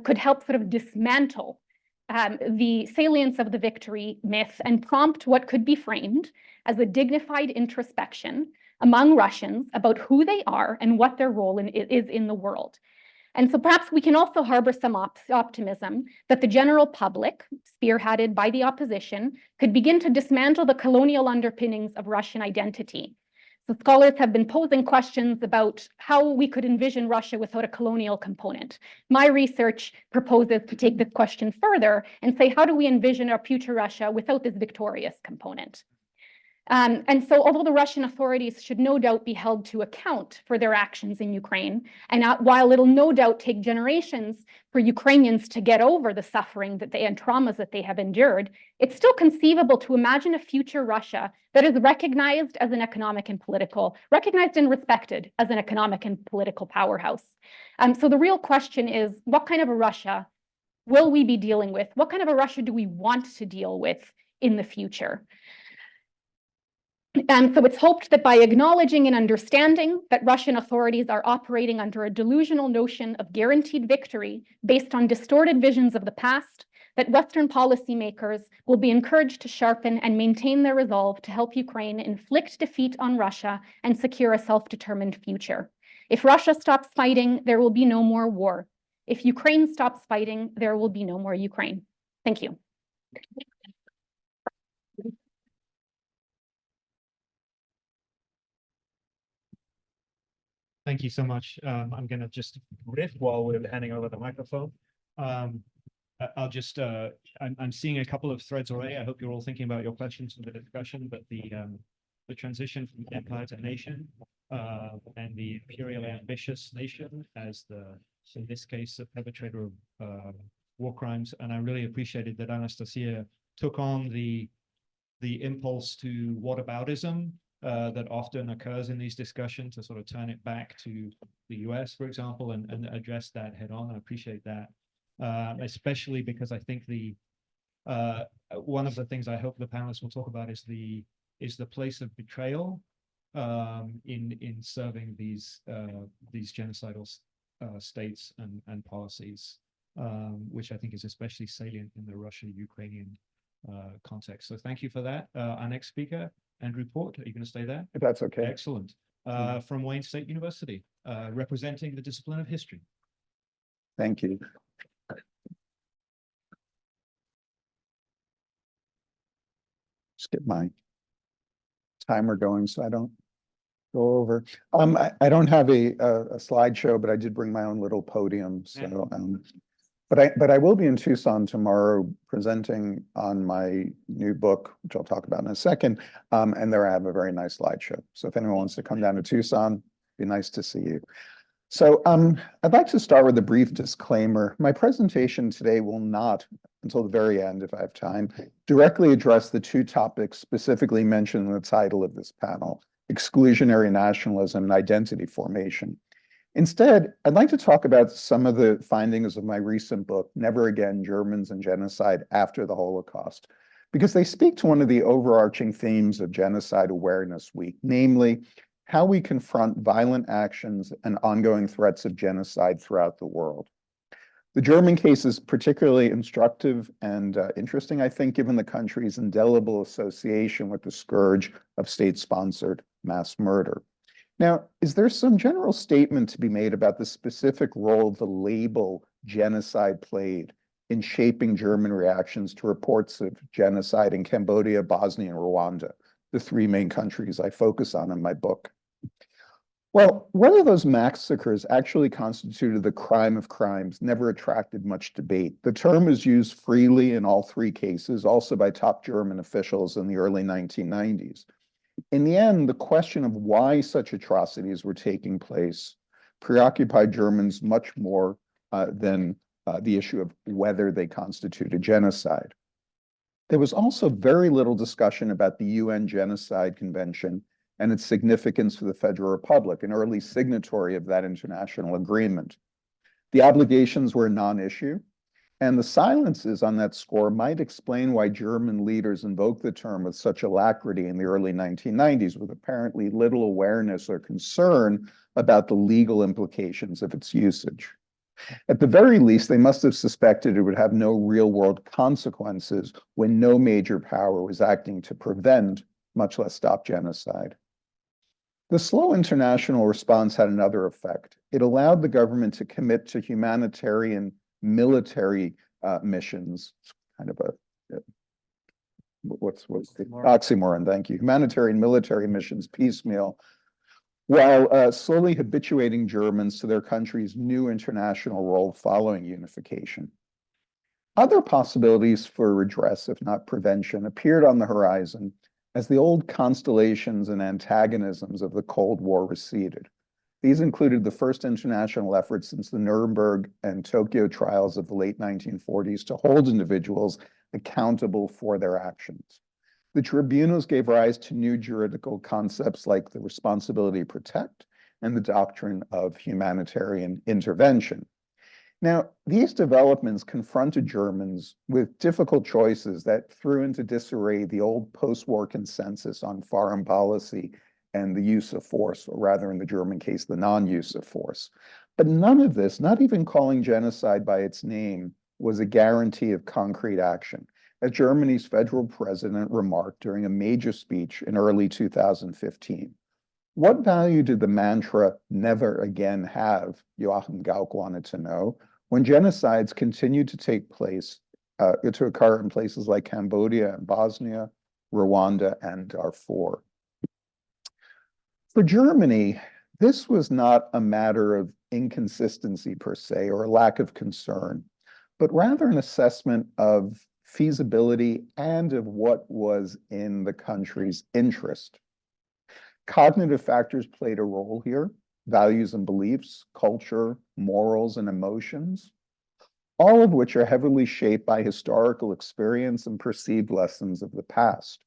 D: could help sort of dismantle the salience of the victory myth and prompt what could be framed as a dignified introspection among Russians about who they are and what their role is in the world. And so perhaps we can also harbor some optimism that the general public, spearheaded by the opposition, could begin to dismantle the colonial underpinnings of Russian identity. So scholars have been posing questions about how we could envision Russia without a colonial component. My research proposes to take this question further and say, how do we envision our future Russia without this victorious component? And so although the Russian authorities should no doubt be held to account for their actions in Ukraine, and while it'll no doubt take generations for Ukrainians to get over the suffering and traumas that they have endured, it's still conceivable to imagine a future Russia that is recognized and respected as an economic and political powerhouse. So the real question is, what kind of a Russia will we be dealing with? What kind of a Russia do we want to deal with in the future? So it's hoped that by acknowledging and understanding that Russian authorities are operating under a delusional notion of guaranteed victory based on distorted visions of the past, that Western policymakers will be encouraged to sharpen and maintain their resolve to help Ukraine inflict defeat on Russia and secure a self-determined future. If Russia stops fighting, there will be no more war. If Ukraine stops fighting, there will be no more Ukraine. Thank you.
B: Thank you so much. I'm going to just riff while we're handing over the microphone. I'll just, I'm seeing a couple of threads already. I hope you're all thinking about your questions in the discussion, but the transition from empire to nation and the imperially ambitious nation as in this case, a perpetrator of war crimes. And I really appreciated that Anastasia took on the impulse to whataboutism that often occurs in these discussions, to sort of turn it back to the US, for example, and address that head on. I appreciate that, especially because I think one of the things I hope the panelists will talk about is the place of betrayal in serving these genocidal states and policies. which I think is especially salient in the Russia-Ukrainian context. So thank you for that. Our next speaker, Andrew Port, are you going to stay there?
E: If that's okay.
B: Excellent. From Wayne State University, representing the discipline of history.
E: Thank you. Just get my timer going so I don't go over. I don't have a slideshow, but I did bring my own little podium. So, but I will be in Tucson tomorrow presenting on my new book, which I'll talk about in a second. And there I have a very nice slideshow. So if anyone wants to come down to Tucson, it'd be nice to see you. So I'd like to start with a brief disclaimer. My presentation today will not, until the very end, if I have time, directly address the two topics specifically mentioned in the title of this panel: exclusionary nationalism and identity formation. Instead, I'd like to talk about some of the findings of my recent book, Never Again: Germans and Genocide After the Holocaust, because they speak to one of the overarching themes of Genocide Awareness Week, namely how we confront violent actions and ongoing threats of genocide throughout the world. The German case is particularly instructive and interesting, I think, given the country's indelible association with the scourge of state-sponsored mass murder. Now, is there some general statement to be made about the specific role the label genocide played in shaping German reactions to reports of genocide in Cambodia, Bosnia, and Rwanda, the three main countries I focus on in my book? Well, whether those massacres actually constituted the crime of crimes never attracted much debate. The term is used freely in all three cases, also by top German officials in the early 1990s. In the end, the question of why such atrocities were taking place preoccupied Germans much more than the issue of whether they constituted genocide. There was also very little discussion about the UN Genocide Convention and its significance for the Federal Republic, an early signatory of that international agreement. The obligations were a non-issue, and the silences on that score might explain why German leaders invoked the term with such alacrity in the early 1990s, with apparently little awareness or concern about the legal implications of its usage. At the very least, they must have suspected it would have no real-world consequences when no major power was acting to prevent, much less stop, genocide. The slow international response had another effect. It allowed the government to commit to humanitarian military missions, kind of a, what's the oxymoron, thank you, humanitarian military missions piecemeal, while slowly habituating Germans to their country's new international role following unification. Other possibilities for redress, if not prevention, appeared on the horizon as the old constellations and antagonisms of the Cold War receded. These included the first international efforts since the Nuremberg and Tokyo trials of the late 1940s to hold individuals accountable for their actions. The tribunals gave rise to new juridical concepts like the responsibility to protect and the doctrine of humanitarian intervention. Now, these developments confronted Germans with difficult choices that threw into disarray the old post-war consensus on foreign policy and the use of force, or rather in the German case, the non-use of force. But none of this, not even calling genocide by its name, was a guarantee of concrete action, as Germany's federal president remarked during a major speech in early 2015. What value did the mantra "never again" have, Joachim Gauck wanted to know, when genocides continued to take place, to occur in places like Cambodia and Bosnia, Rwanda, and Darfur? For Germany, this was not a matter of inconsistency per se, or a lack of concern, but rather an assessment of feasibility and of what was in the country's interest. Cognitive factors played a role here: values and beliefs, culture, morals, and emotions, all of which are heavily shaped by historical experience and perceived lessons of the past.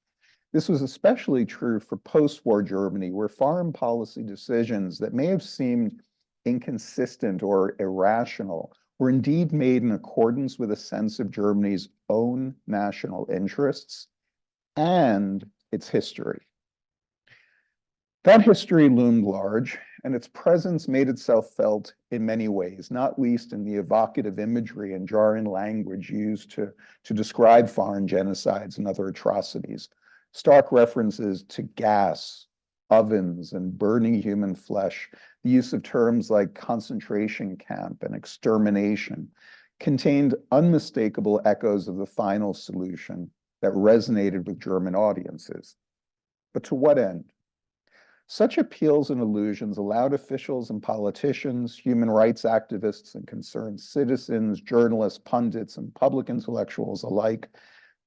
E: This was especially true for post-war Germany, where foreign policy decisions that may have seemed inconsistent or irrational were indeed made in accordance with a sense of Germany's own national interests and its history. That history loomed large, and its presence made itself felt in many ways, not least in the evocative imagery and jarring language used to describe foreign genocides and other atrocities. Stark references to gas, ovens, and burning human flesh, the use of terms like concentration camp and extermination, contained unmistakable echoes of the final solution that resonated with German audiences. But to what end? Such appeals and allusions allowed officials and politicians, human rights activists and concerned citizens, journalists, pundits, and public intellectuals alike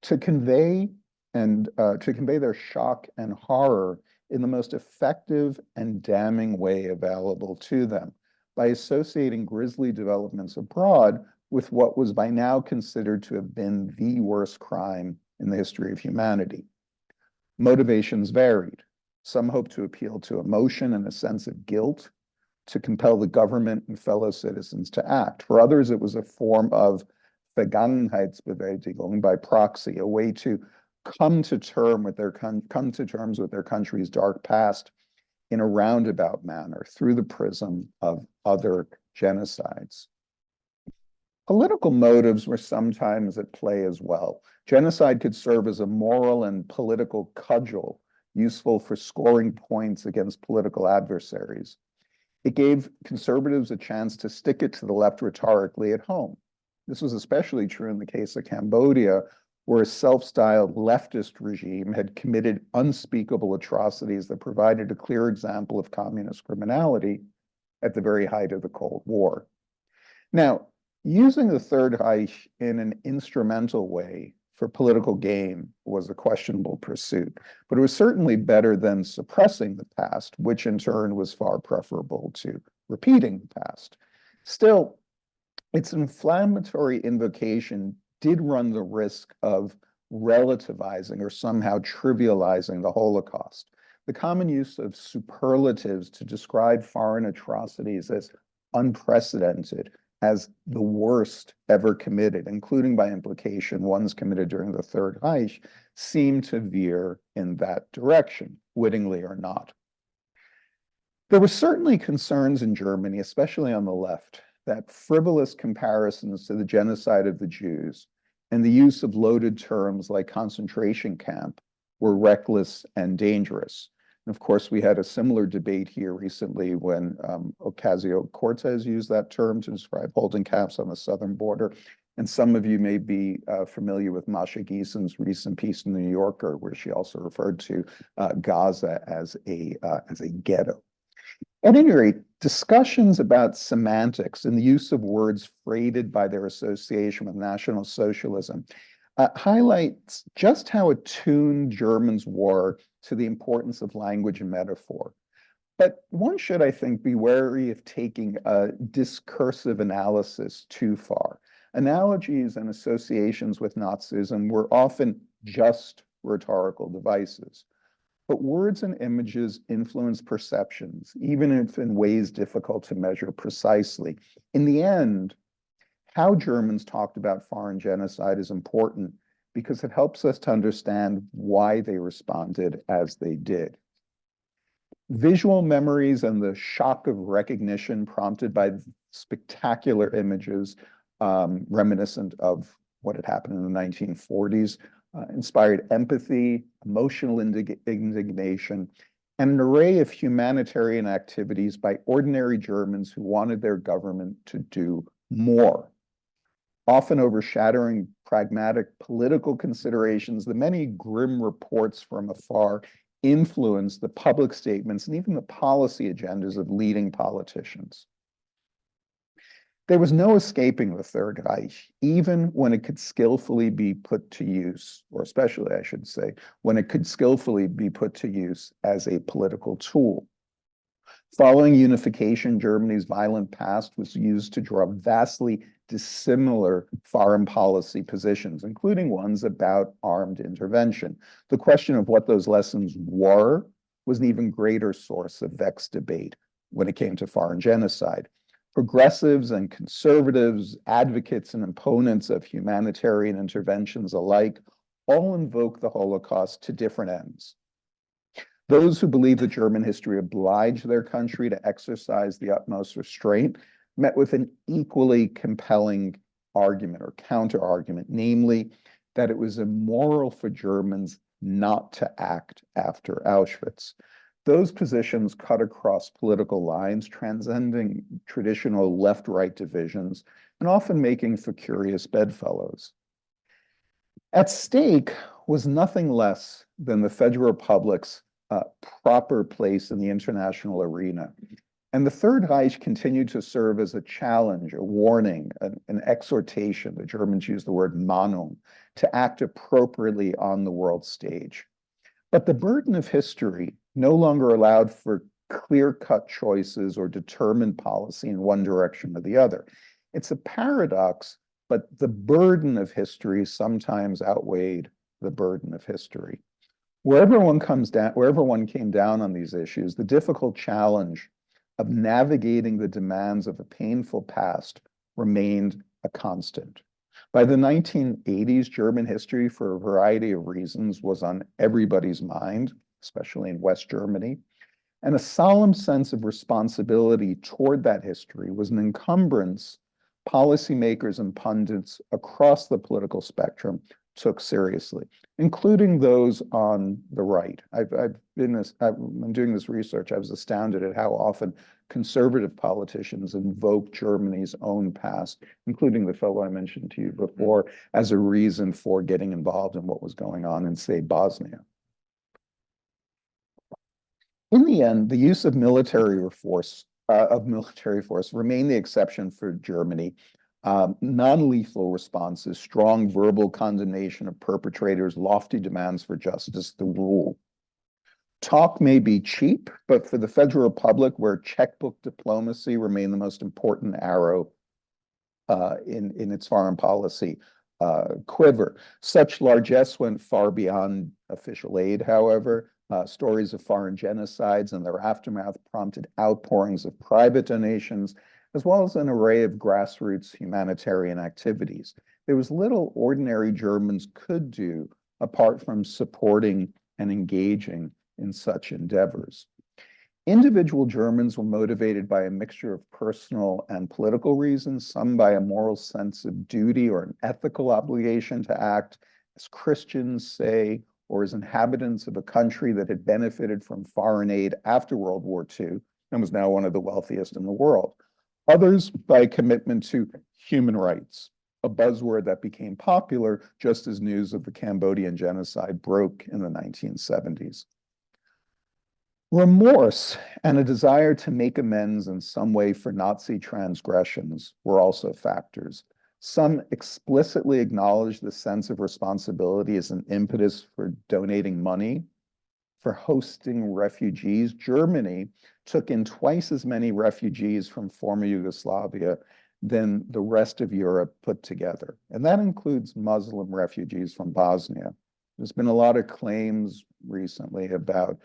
E: to convey their shock and horror in the most effective and damning way available to them by associating grisly developments abroad with what was by now considered to have been the worst crime in the history of humanity. Motivations varied. Some hoped to appeal to emotion and a sense of guilt, to compel the government and fellow citizens to act. For others, it was a form of Vergangenheitsbewältigung by proxy, a way to come to terms with their country's dark past in a roundabout manner through the prism of other genocides. Political motives were sometimes at play as well. Genocide could serve as a moral and political cudgel, useful for scoring points against political adversaries. It gave conservatives a chance to stick it to the left rhetorically at home. This was especially true in the case of Cambodia, where a self-styled leftist regime had committed unspeakable atrocities that provided a clear example of communist criminality at the very height of the Cold War. Now, using the Third Reich in an instrumental way for political gain was a questionable pursuit, but it was certainly better than suppressing the past, which in turn was far preferable to repeating the past. Still, its inflammatory invocation did run the risk of relativizing or somehow trivializing the Holocaust. The common use of superlatives to describe foreign atrocities as unprecedented, as the worst ever committed, including by implication ones committed during the Third Reich, seemed to veer in that direction, wittingly or not. There were certainly concerns in Germany, especially on the left, that frivolous comparisons to the genocide of the Jews and the use of loaded terms like concentration camp were reckless and dangerous. And of course, we had a similar debate here recently when Ocasio-Cortez used that term to describe holding camps on the southern border. And some of you may be familiar with Masha Gesen's recent piece in the New Yorker, where she also referred to Gaza as a ghetto. At any rate, discussions about semantics and the use of words freighted by their association with National Socialism highlights just how attuned Germans were to the importance of language and metaphor. But one should, I think, be wary of taking a discursive analysis too far. Analogies and associations with Nazism were often just rhetorical devices. But words and images influence perceptions, even if in ways difficult to measure precisely. In the end, how Germans talked about foreign genocide is important because it helps us to understand why they responded as they did. Visual memories and the shock of recognition prompted by spectacular images reminiscent of what had happened in the 1940s inspired empathy, emotional indignation, and an array of humanitarian activities by ordinary Germans who wanted their government to do more. Often overshadowing pragmatic political considerations, the many grim reports from afar influenced the public statements and even the policy agendas of leading politicians. There was no escaping the Third Reich, even when it could skillfully be put to use, or especially, I should say, when it could skillfully be put to use as a political tool. Following unification, Germany's violent past was used to draw vastly dissimilar foreign policy positions, including ones about armed intervention. The question of what those lessons were was an even greater source of vexed debate when it came to foreign genocide. Progressives and conservatives, advocates and opponents of humanitarian interventions alike, all invoke the Holocaust to different ends. Those who believe that German history obliged their country to exercise the utmost restraint met with an equally compelling argument or counter-argument, namely that it was immoral for Germans not to act after Auschwitz. Those positions cut across political lines, transcending traditional left-right divisions, and often making for curious bedfellows. At stake was nothing less than the Federal Republic's proper place in the international arena. And the Third Reich continued to serve as a challenge, a warning, an exhortation, the Germans use the word Mahnung, to act appropriately on the world stage. But the burden of history no longer allowed for clear-cut choices or determined policy in one direction or the other. It's a paradox, but the burden of history sometimes outweighed the burden of history. Wherever one came down on these issues, the difficult challenge of navigating the demands of a painful past remained a constant. By the 1980s, German history, for a variety of reasons, was on everybody's mind, especially in West Germany. And a solemn sense of responsibility toward that history was an encumbrance policymakers and pundits across the political spectrum took seriously, including those on the right. I'm doing this research. I was astounded at how often conservative politicians invoke Germany's own past, including the fellow I mentioned to you before, as a reason for getting involved in what was going on in, say, Bosnia. In the end, the use of military force remained the exception for Germany. Non-lethal responses, strong verbal condemnation of perpetrators, lofty demands for justice, the rule. Talk may be cheap, but for the Federal Republic, where checkbook diplomacy remained the most important arrow in its foreign policy quiver, such largesse went far beyond official aid, however. Stories of foreign genocides and their aftermath prompted outpourings of private donations, as well as an array of grassroots humanitarian activities. There was little ordinary Germans could do apart from supporting and engaging in such endeavors. Individual Germans were motivated by a mixture of personal and political reasons, some by a moral sense of duty or an ethical obligation to act as Christians, say, or as inhabitants of a country that had benefited from foreign aid after World War II and was now one of the wealthiest in the world. Others by commitment to human rights, a buzzword that became popular just as news of the Cambodian genocide broke in the 1970s. Remorse and a desire to make amends in some way for Nazi transgressions were also factors. Some explicitly acknowledged the sense of responsibility as an impetus for donating money. For hosting refugees, Germany took in twice as many refugees from former Yugoslavia than the rest of Europe put together. And that includes Muslim refugees from Bosnia. There's been a lot of claims recently about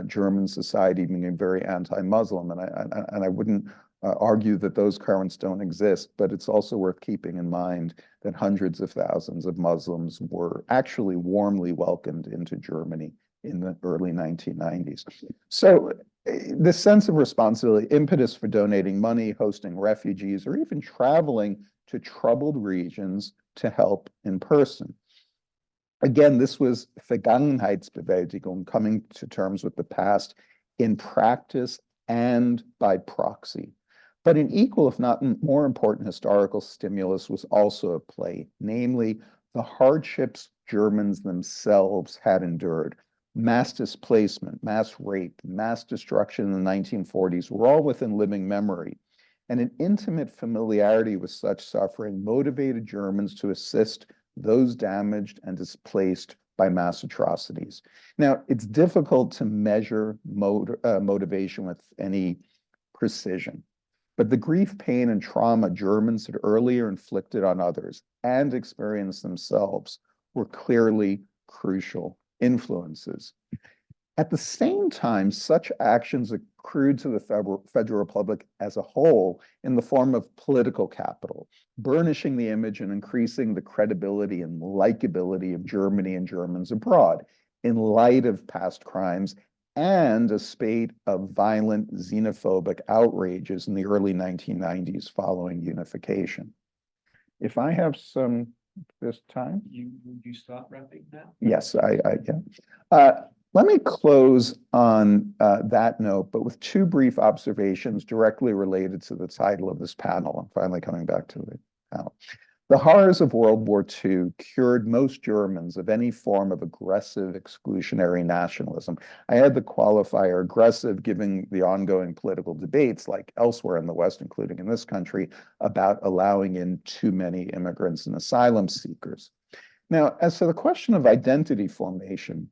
E: German society being very anti-Muslim, and I wouldn't argue that those currents don't exist, but it's also worth keeping in mind that hundreds of thousands of Muslims were actually warmly welcomed into Germany in the early 1990s. So the sense of responsibility, impetus for donating money, hosting refugees, or even traveling to troubled regions to help in person. Again, this was Vergangenheitsbewältigung, coming to terms with the past in practice and by proxy. But an equal, if not more important, historical stimulus was also at play, namely the hardships Germans themselves had endured. Mass displacement, mass rape, mass destruction in the 1940s were all within living memory. And an intimate familiarity with such suffering motivated Germans to assist those damaged and displaced by mass atrocities. Now, it's difficult to measure motivation with any precision, but the grief, pain, and trauma Germans had earlier inflicted on others and experienced themselves were clearly crucial influences. At the same time, such actions accrued to the Federal Republic as a whole in the form of political capital, burnishing the image and increasing the credibility and likability of Germany and Germans abroad in light of past crimes and a spate of violent xenophobic outrages in the early 1990s following unification. If I have some this time.
B: You start wrapping now?
E: Yes, let me close on that note, but with two brief observations directly related to the title of this panel. I'm finally coming back to the panel. The horrors of World War II cured most Germans of any form of aggressive exclusionary nationalism. I had the qualifier aggressive, given the ongoing political debates, like elsewhere in the West, including in this country, about allowing in too many immigrants and asylum seekers. Now, as to the question of identity formation,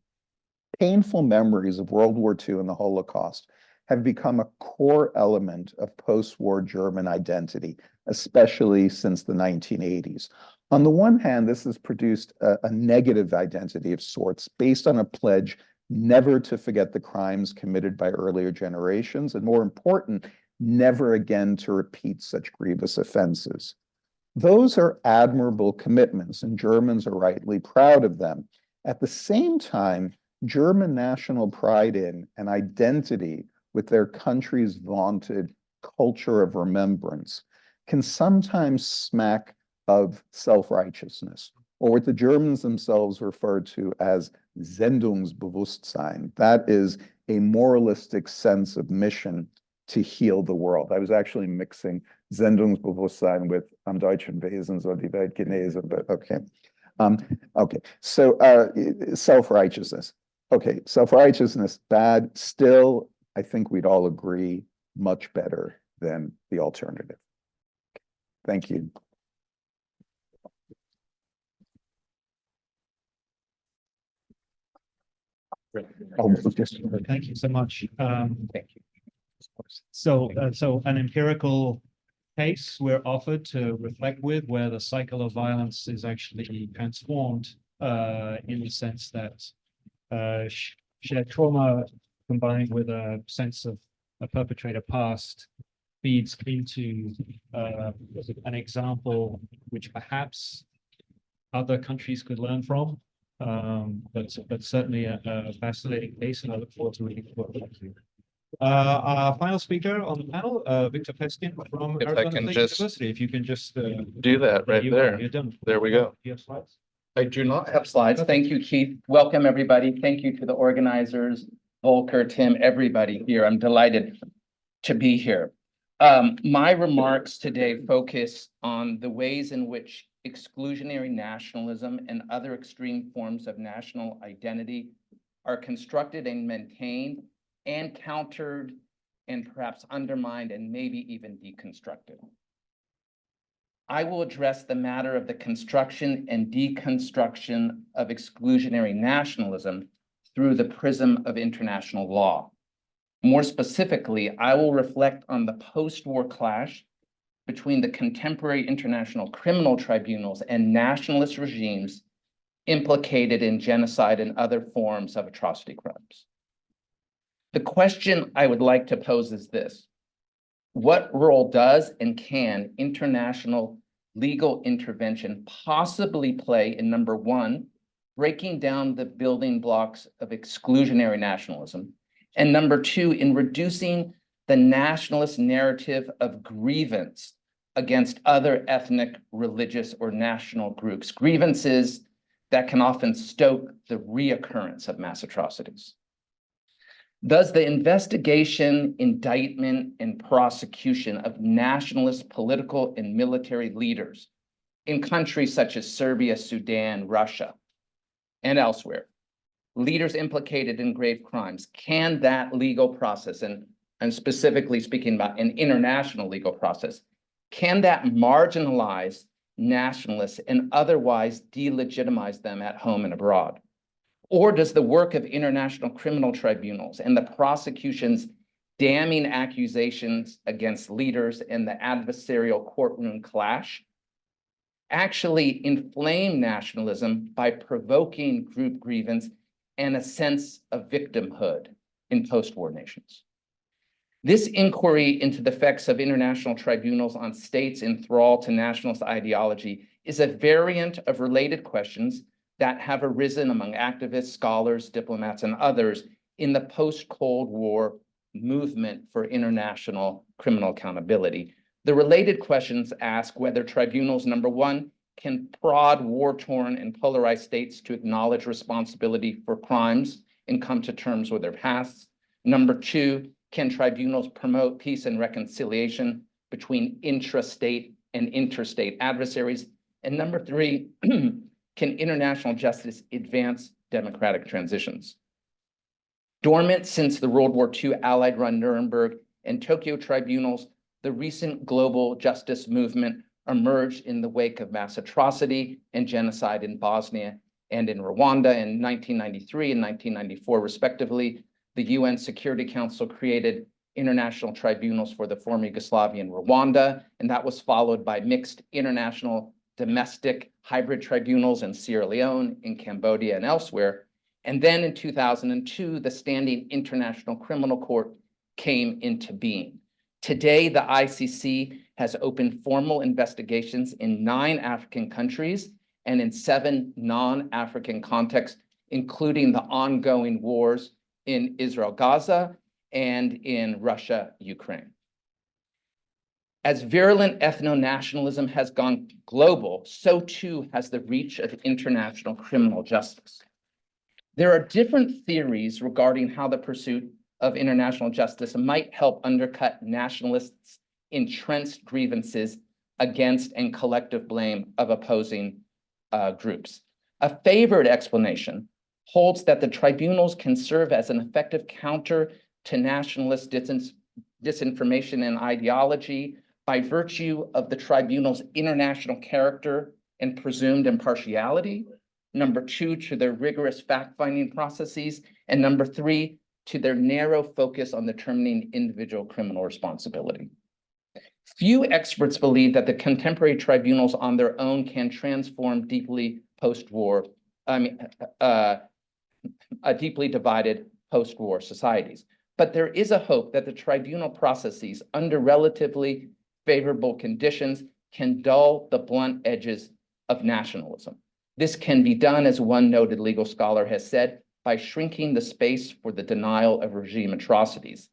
E: painful memories of World War II and the Holocaust have become a core element of post-war German identity, especially since the 1980s. On the one hand, this has produced a negative identity of sorts based on a pledge never to forget the crimes committed by earlier generations, and more important, never again to repeat such grievous offenses. Those are admirable commitments, and Germans are rightly proud of them. At the same time, German national pride in and identity with their country's vaunted culture of remembrance can sometimes smack of self-righteousness, or what the Germans themselves refer to as Sendungsbewusstsein. That is a moralistic sense of mission to heal the world. I was actually mixing Sendungsbewusstsein with Am deutschen Wesen soll die Welt genesen, but okay. So self-righteousness. Okay, self-righteousness, bad. Still, I think we'd all agree, much better than the alternative. Thank you. Oh, just,
B: Thank you so much.
C: Thank you.
B: So an empirical case we're offered to reflect with, where the cycle of violence is actually transformed in the sense that shared trauma combined with a sense of a perpetrator past feeds into an example which perhaps other countries could learn from. But certainly a fascinating case, and I look forward to reading the book. Thank you. Our final speaker on the panel, Victor Peskin from
F: If I
B: Arizona
F: can
B: State
F: just
B: University. If you can just
F: do that right there.
B: You're done.
F: There we go.
B: You have slides?
F: I do not have
G: Slides. Thank you, Keith. Welcome, everybody. Thank you to the organizers, Volker, Tim, everybody here. I'm delighted to be here. My remarks today focus on the ways in which exclusionary nationalism and other extreme forms of national identity are constructed and maintained and countered and perhaps undermined and maybe even deconstructed. I will address the matter of the construction and deconstruction of exclusionary nationalism through the prism of international law. More specifically, I will reflect on the post-war clash between the contemporary international criminal tribunals and nationalist regimes implicated in genocide and other forms of atrocity crimes. The question I would like to pose is this: what role does and can international legal intervention possibly play in, number one, breaking down the building blocks of exclusionary nationalism, and number two, in reducing the nationalist narrative of grievance against other ethnic, religious, or national groups, grievances that can often stoke the reoccurrence of mass atrocities? Does the investigation, indictment, and prosecution of nationalist political and military leaders in countries such as Serbia, Sudan, Russia, and elsewhere, leaders implicated in grave crimes, can that legal process, and I'm specifically speaking about an international legal process, can that marginalize nationalists and otherwise delegitimize them at home and abroad? Or does the work of international criminal tribunals and the prosecution's damning accusations against leaders in the adversarial courtroom clash actually inflame nationalism by provoking group grievance and a sense of victimhood in post-war nations? This inquiry into the effects of international tribunals on states in thrall to nationalist ideology is a variant of related questions that have arisen among activists, scholars, diplomats, and others in the post-Cold War movement for international criminal accountability. The related questions ask whether tribunals, number one, can prod war-torn and polarized states to acknowledge responsibility for crimes and come to terms with their pasts. Number two, can tribunals promote peace and reconciliation between intrastate and interstate adversaries? And number three, can international justice advance democratic transitions? Dormant since the World War II Allied-run Nuremberg and Tokyo tribunals, the recent global justice movement emerged in the wake of mass atrocity and genocide in Bosnia and in Rwanda in 1993 and 1994, respectively. The UN Security Council created international tribunals for the former Yugoslavia and Rwanda, and that was followed by mixed international domestic hybrid tribunals in Sierra Leone, in Cambodia, and elsewhere. And then in 2002, the Standing International Criminal Court came into being. Today, the ICC has opened formal investigations in 9 African countries and in 7 non-African contexts, including the ongoing wars in Israel, Gaza, and in Russia, Ukraine. As virulent ethno-nationalism has gone global, so too has the reach of international criminal justice. There are different theories regarding how the pursuit of international justice might help undercut nationalists' entrenched grievances against and collective blame of opposing groups. A favored explanation holds that the tribunals can serve as an effective counter to nationalist disinformation and ideology by virtue of the tribunal's international character and presumed impartiality. Number two, to their rigorous fact-finding processes. And number three, to their narrow focus on determining individual criminal responsibility. Few experts believe that the contemporary tribunals on their own can transform deeply post-war, deeply divided post-war societies. But there is a hope that the tribunal processes under relatively favorable conditions can dull the blunt edges of nationalism. This can be done, as one noted legal scholar has said, by shrinking the space for the denial of regime atrocities.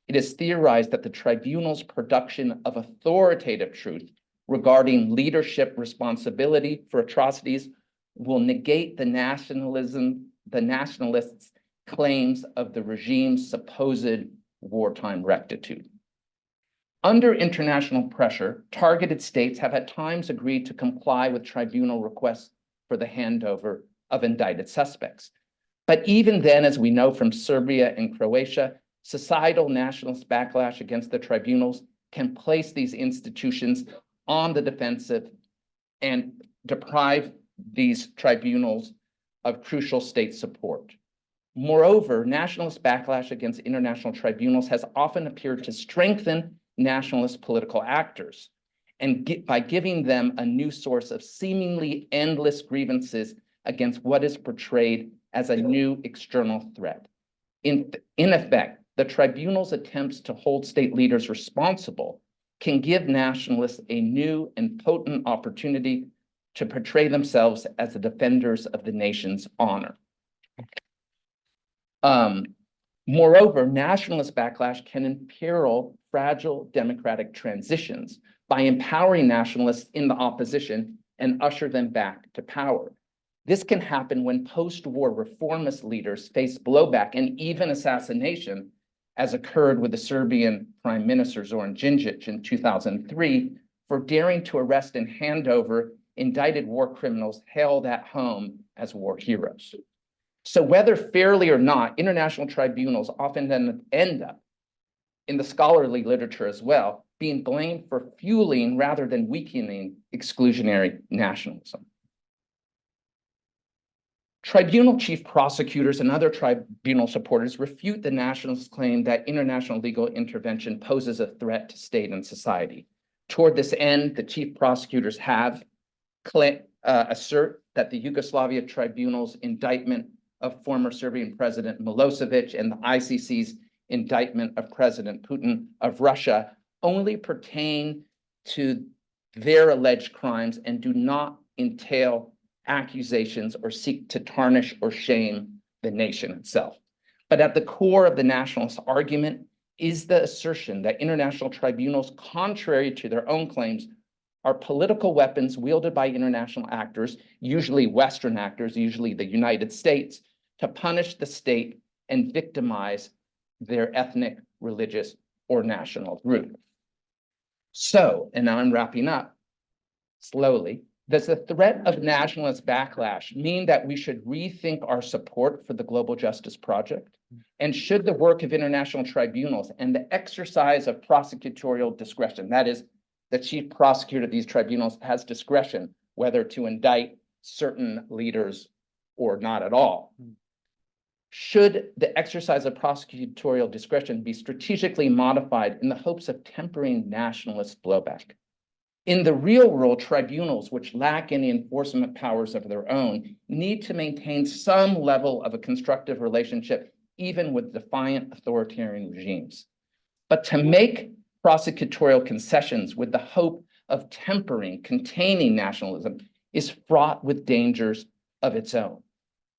G: It is theorized that the tribunal's production of authoritative truth regarding leadership responsibility for atrocities will negate the nationalists' claims of the regime's supposed wartime rectitude. Under international pressure, targeted states have at times agreed to comply with tribunal requests for the handover of indicted suspects. But even then, as we know from Serbia and Croatia, societal nationalist backlash against the tribunals can place these institutions on the defensive and deprive these tribunals of crucial state support. Moreover, nationalist backlash against international tribunals has often appeared to strengthen nationalist political actors, and by giving them a new source of seemingly endless grievances against what is portrayed as a new external threat. In effect, the tribunal's attempts to hold state leaders responsible can give nationalists a new and potent opportunity to portray themselves as the defenders of the nation's honor. Moreover, nationalist backlash can imperil fragile democratic transitions by empowering nationalists in the opposition and usher them back to power. This can happen when post-war reformist leaders face blowback and even assassination, as occurred with the Serbian Prime Minister Zoran Đinđić in 2003 for daring to arrest and hand over indicted war criminals held at home as war heroes. So whether fairly or not, international tribunals often then end up, in the scholarly literature as well, being blamed for fueling rather than weakening exclusionary nationalism. Tribunal chief prosecutors and other tribunal supporters refute the nationalist claim that international legal intervention poses a threat to state and society. Toward this end, the chief prosecutors have assert that the Yugoslavia tribunal's indictment of former Serbian President Milosevic and the ICC's indictment of President Putin of Russia only pertain to their alleged crimes and do not entail accusations or seek to tarnish or shame the nation itself. But at the core of the nationalist argument is the assertion that international tribunals, contrary to their own claims, are political weapons wielded by international actors, usually Western actors, usually the United States, to punish the state and victimize their ethnic, religious, or national group. So, and now I'm wrapping up slowly, does the threat of nationalist backlash mean that we should rethink our support for the global justice project? And should the work of international tribunals and the exercise of prosecutorial discretion, that is, the chief prosecutor of these tribunals has discretion whether to indict certain leaders or not at all, should the exercise of prosecutorial discretion be strategically modified in the hopes of tempering nationalist blowback? In the real world, tribunals, which lack any enforcement powers of their own, need to maintain some level of a constructive relationship, even with defiant authoritarian regimes. But to make prosecutorial concessions with the hope of tempering, containing nationalism is fraught with dangers of its own.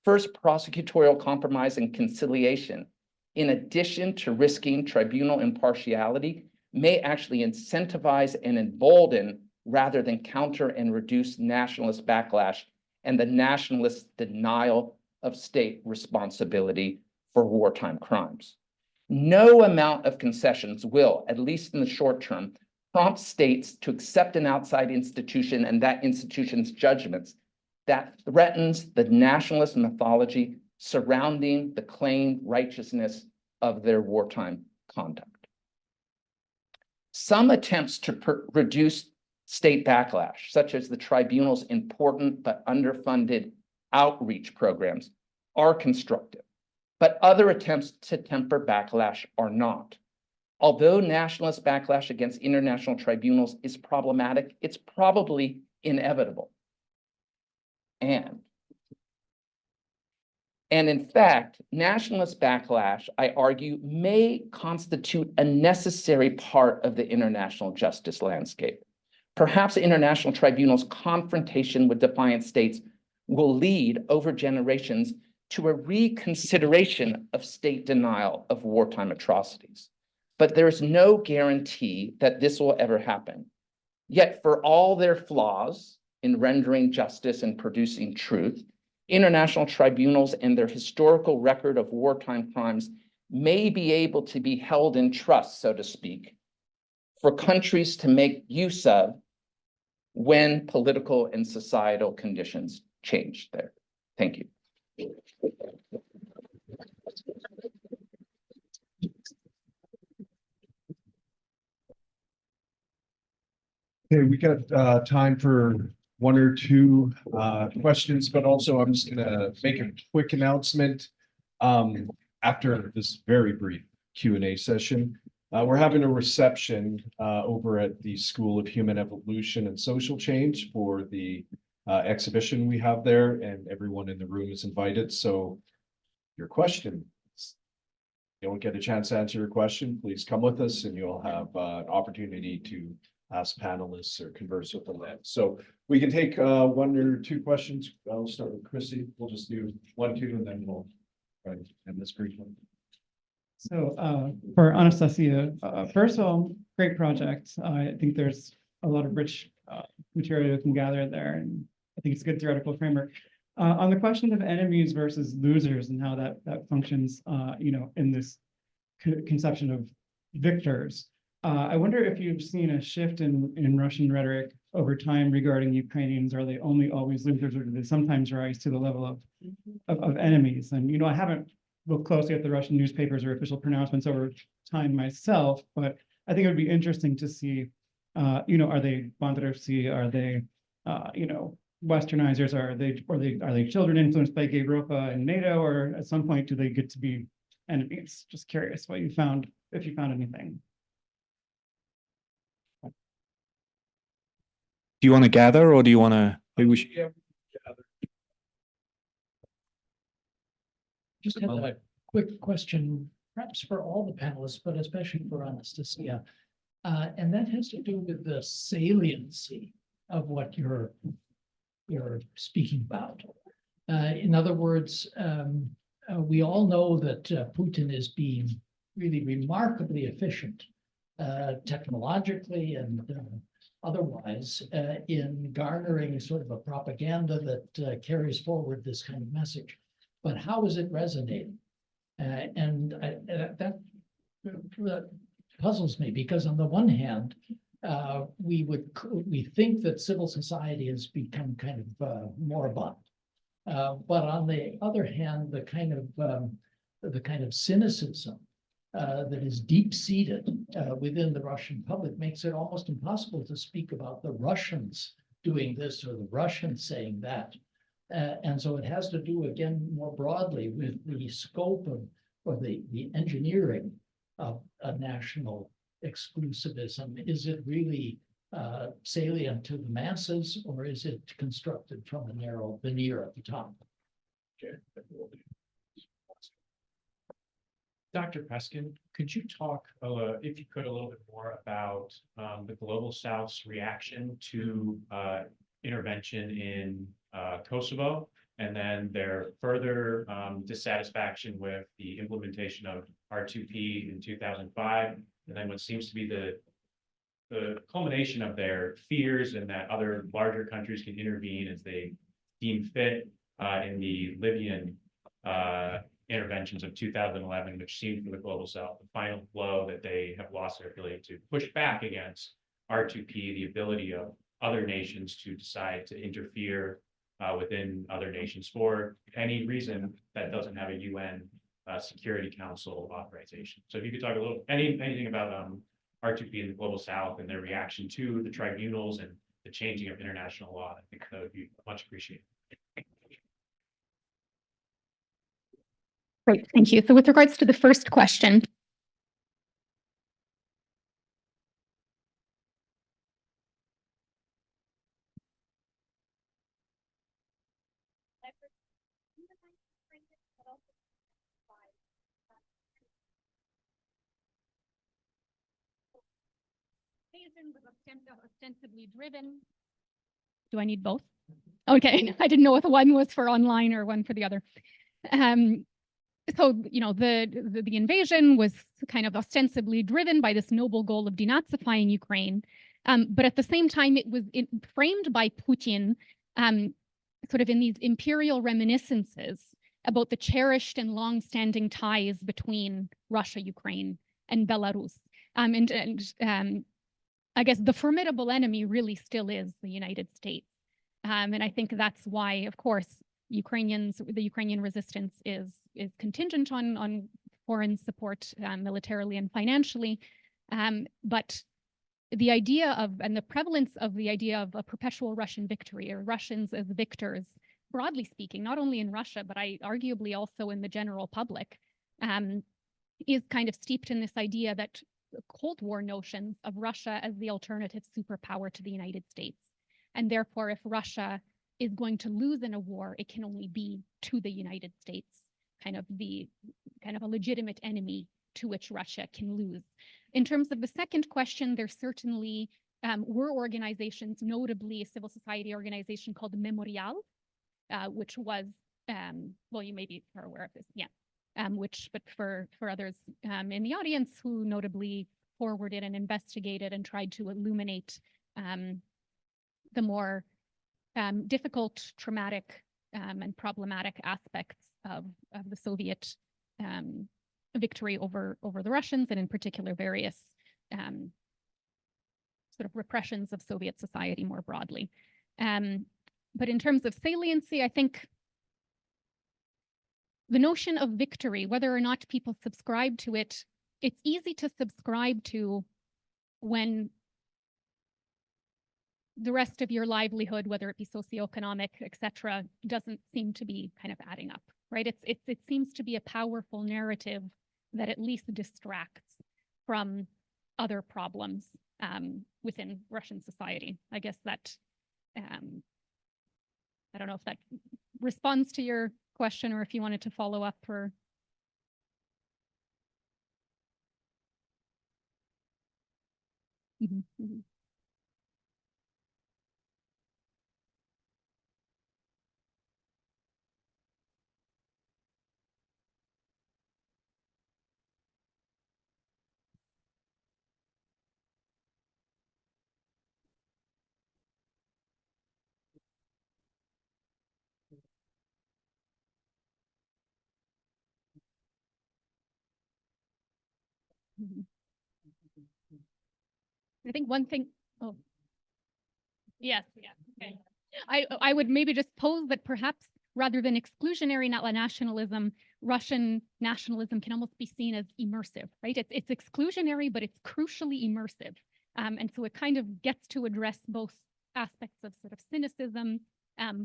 G: First, prosecutorial compromise and conciliation, in addition to risking tribunal impartiality, may actually incentivize and embolden rather than counter and reduce nationalist backlash and the nationalist denial of state responsibility for wartime crimes. No amount of concessions will, at least in the short term, prompt states to accept an outside institution and that institution's judgments that threatens the nationalist mythology surrounding the claimed righteousness of their wartime conduct. Some attempts to reduce state backlash, such as the tribunal's important but underfunded outreach programs, are constructive, but other attempts to temper backlash are not. Although nationalist backlash against international tribunals is problematic, it's probably inevitable. And in fact, nationalist backlash, I argue, may constitute a necessary part of the international justice landscape. Perhaps international tribunals' confrontation with defiant states will lead over generations to a reconsideration of state denial of wartime atrocities. But there is no guarantee that this will ever happen. Yet for all their flaws in rendering justice and producing truth, international tribunals and their historical record of wartime crimes may be able to be held in trust, so to speak, for countries to make use of when political and societal conditions change there. Thank you.
A: Okay, we got time for one or two questions, but also I'm just gonna make a quick announcement. After this very brief Q&A session, we're having a reception over at the School of Human Evolution and Social Change for the exhibition we have there, and everyone in the room is invited. So your question, you don't get a chance to answer your question, please come with us and you'll have an opportunity to ask panelists or converse with them then. So we can take one or two questions. I'll start with Chrissy. We'll just do 1, 2, and then we'll try to end this brief one.
H: So for Anastasia, first of all, great project. I think there's a lot of rich material you can gather there, and I think it's a good theoretical framework. On the question of enemies versus losers and how that functions, you know, in this conception of victors, I wonder if you've seen a shift in Russian rhetoric over time regarding Ukrainians. Are they only always losers, or do they sometimes rise to the level of enemies? And, you know, I haven't looked closely at the Russian newspapers or official pronouncements over time myself, but I think it would be interesting to see, you know, are they Banderovцы? Are they, you know, Westernizers? Are they children influenced by Europa and NATO, or at some point do they get to be enemies? Just curious what you found, if you found anything.
B: Do you want to gather, or do you want to? Maybe we should.
I: Just have a quick question, perhaps for all the panelists, but especially for Anastasia. And that has to do with the saliency of what you're speaking about. In other words, we all know that Putin is being really remarkably efficient technologically and otherwise in garnering sort of a propaganda that carries forward this kind of message. But how is it resonating? That puzzles me, because on the one hand, we think that civil society has become kind of moribund. But on the other hand, the kind of cynicism that is deep-seated within the Russian public makes it almost impossible to speak about the Russians doing this or the Russians saying that. And so it has to do, again, more broadly with the scope of, or the engineering of a national exclusivism. Is it really salient to the masses, or is it constructed from a narrow veneer at the top?
J: Dr. Peskin, could you talk, if you could, a little bit more about the Global South's reaction to intervention in Kosovo, and then their further dissatisfaction with the implementation of R2P in 2005, and then what seems to be the culmination of their fears, and that other larger countries can intervene as they deem fit in the Libyan interventions of 2011, which seemed for the Global South the final blow that they have lost their ability to push back against R2P, the ability of other nations to decide to interfere within other nations for any reason that doesn't have a UN Security Council authorization. So if you could talk a little, anything about R2P in the Global South and their reaction to the tribunals and the changing of international law, I think that would be much appreciated.
D: Great, thank you. So with regards to the first question, was ostensibly driven. Do I need both? Okay, I didn't know if one was for online or one for the other. So, you know, the invasion was kind of ostensibly driven by this noble goal of denazifying Ukraine. But at the same time, it was framed by Putin sort of in these imperial reminiscences about the cherished and long-standing ties between Russia, Ukraine, and Belarus. I guess the formidable enemy really still is the United States. And I think that's why, of course, the Ukrainian resistance is contingent on foreign support militarily and financially. But the idea of, and the prevalence of the idea of a perpetual Russian victory, or Russians as victors, broadly speaking, not only in Russia, but arguably also in the general public, is kind of steeped in this idea that Cold War notions of Russia as the alternative superpower to the United States. And therefore, if Russia is going to lose in a war, it can only be to the United States, kind of a legitimate enemy to which Russia can lose. In terms of the second question, there certainly were organizations, notably a civil society organization called Memorial, which was, well, you maybe are aware of this, yeah. But for others in the audience who notably forwarded and investigated and tried to illuminate the more difficult, traumatic, and problematic aspects of the Soviet victory over the Russians, and in particular various sort of repressions of Soviet society more broadly. But in terms of saliency, I think the notion of victory, whether or not people subscribe to it, it's easy to subscribe to when the rest of your livelihood, whether it be socioeconomic, et cetera, doesn't seem to be kind of adding up, right? It seems to be a powerful narrative that at least distracts from other problems within Russian society. I guess that, I don't know if that responds to your question, or if you wanted to follow up, or. Mhm. I think one thing, oh. Yes, okay. I would maybe just pose that perhaps rather than exclusionary nationalism, Russian nationalism can almost be seen as immersive, right? It's exclusionary, but it's crucially immersive. And so it kind of gets to address both aspects of sort of cynicism,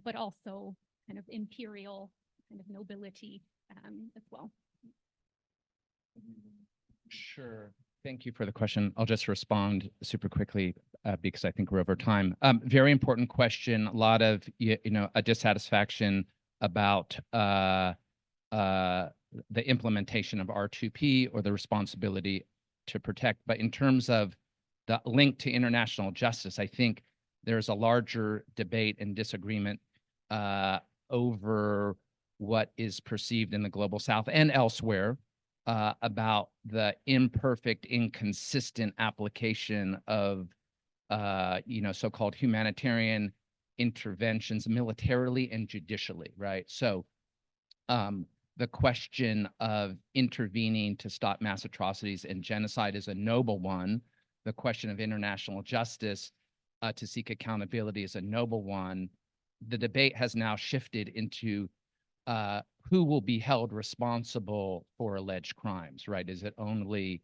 D: but also kind of imperial kind of nobility as well.
G: Sure. Thank you for the question. I'll just respond super quickly because I think we're over time. Very important question. A lot of a dissatisfaction about the implementation of R2P or the responsibility to protect. But in terms of the link to international justice, I think there's a larger debate and disagreement over what is perceived in the global South and elsewhere about the imperfect, inconsistent application of, so-called humanitarian interventions militarily and judicially, right? So the question of intervening to stop mass atrocities and genocide is a noble one. The question of international justice to seek accountability is a noble one. The debate has now shifted into who will be held responsible for alleged crimes, right? Is it only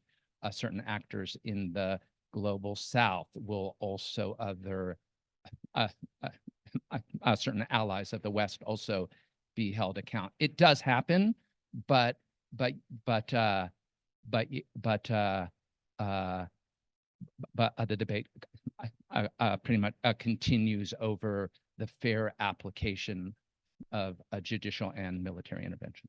G: certain actors in the global South? Will also other certain allies of the West also be held account? It does happen, but the debate pretty much continues over the fair application of a judicial and military intervention.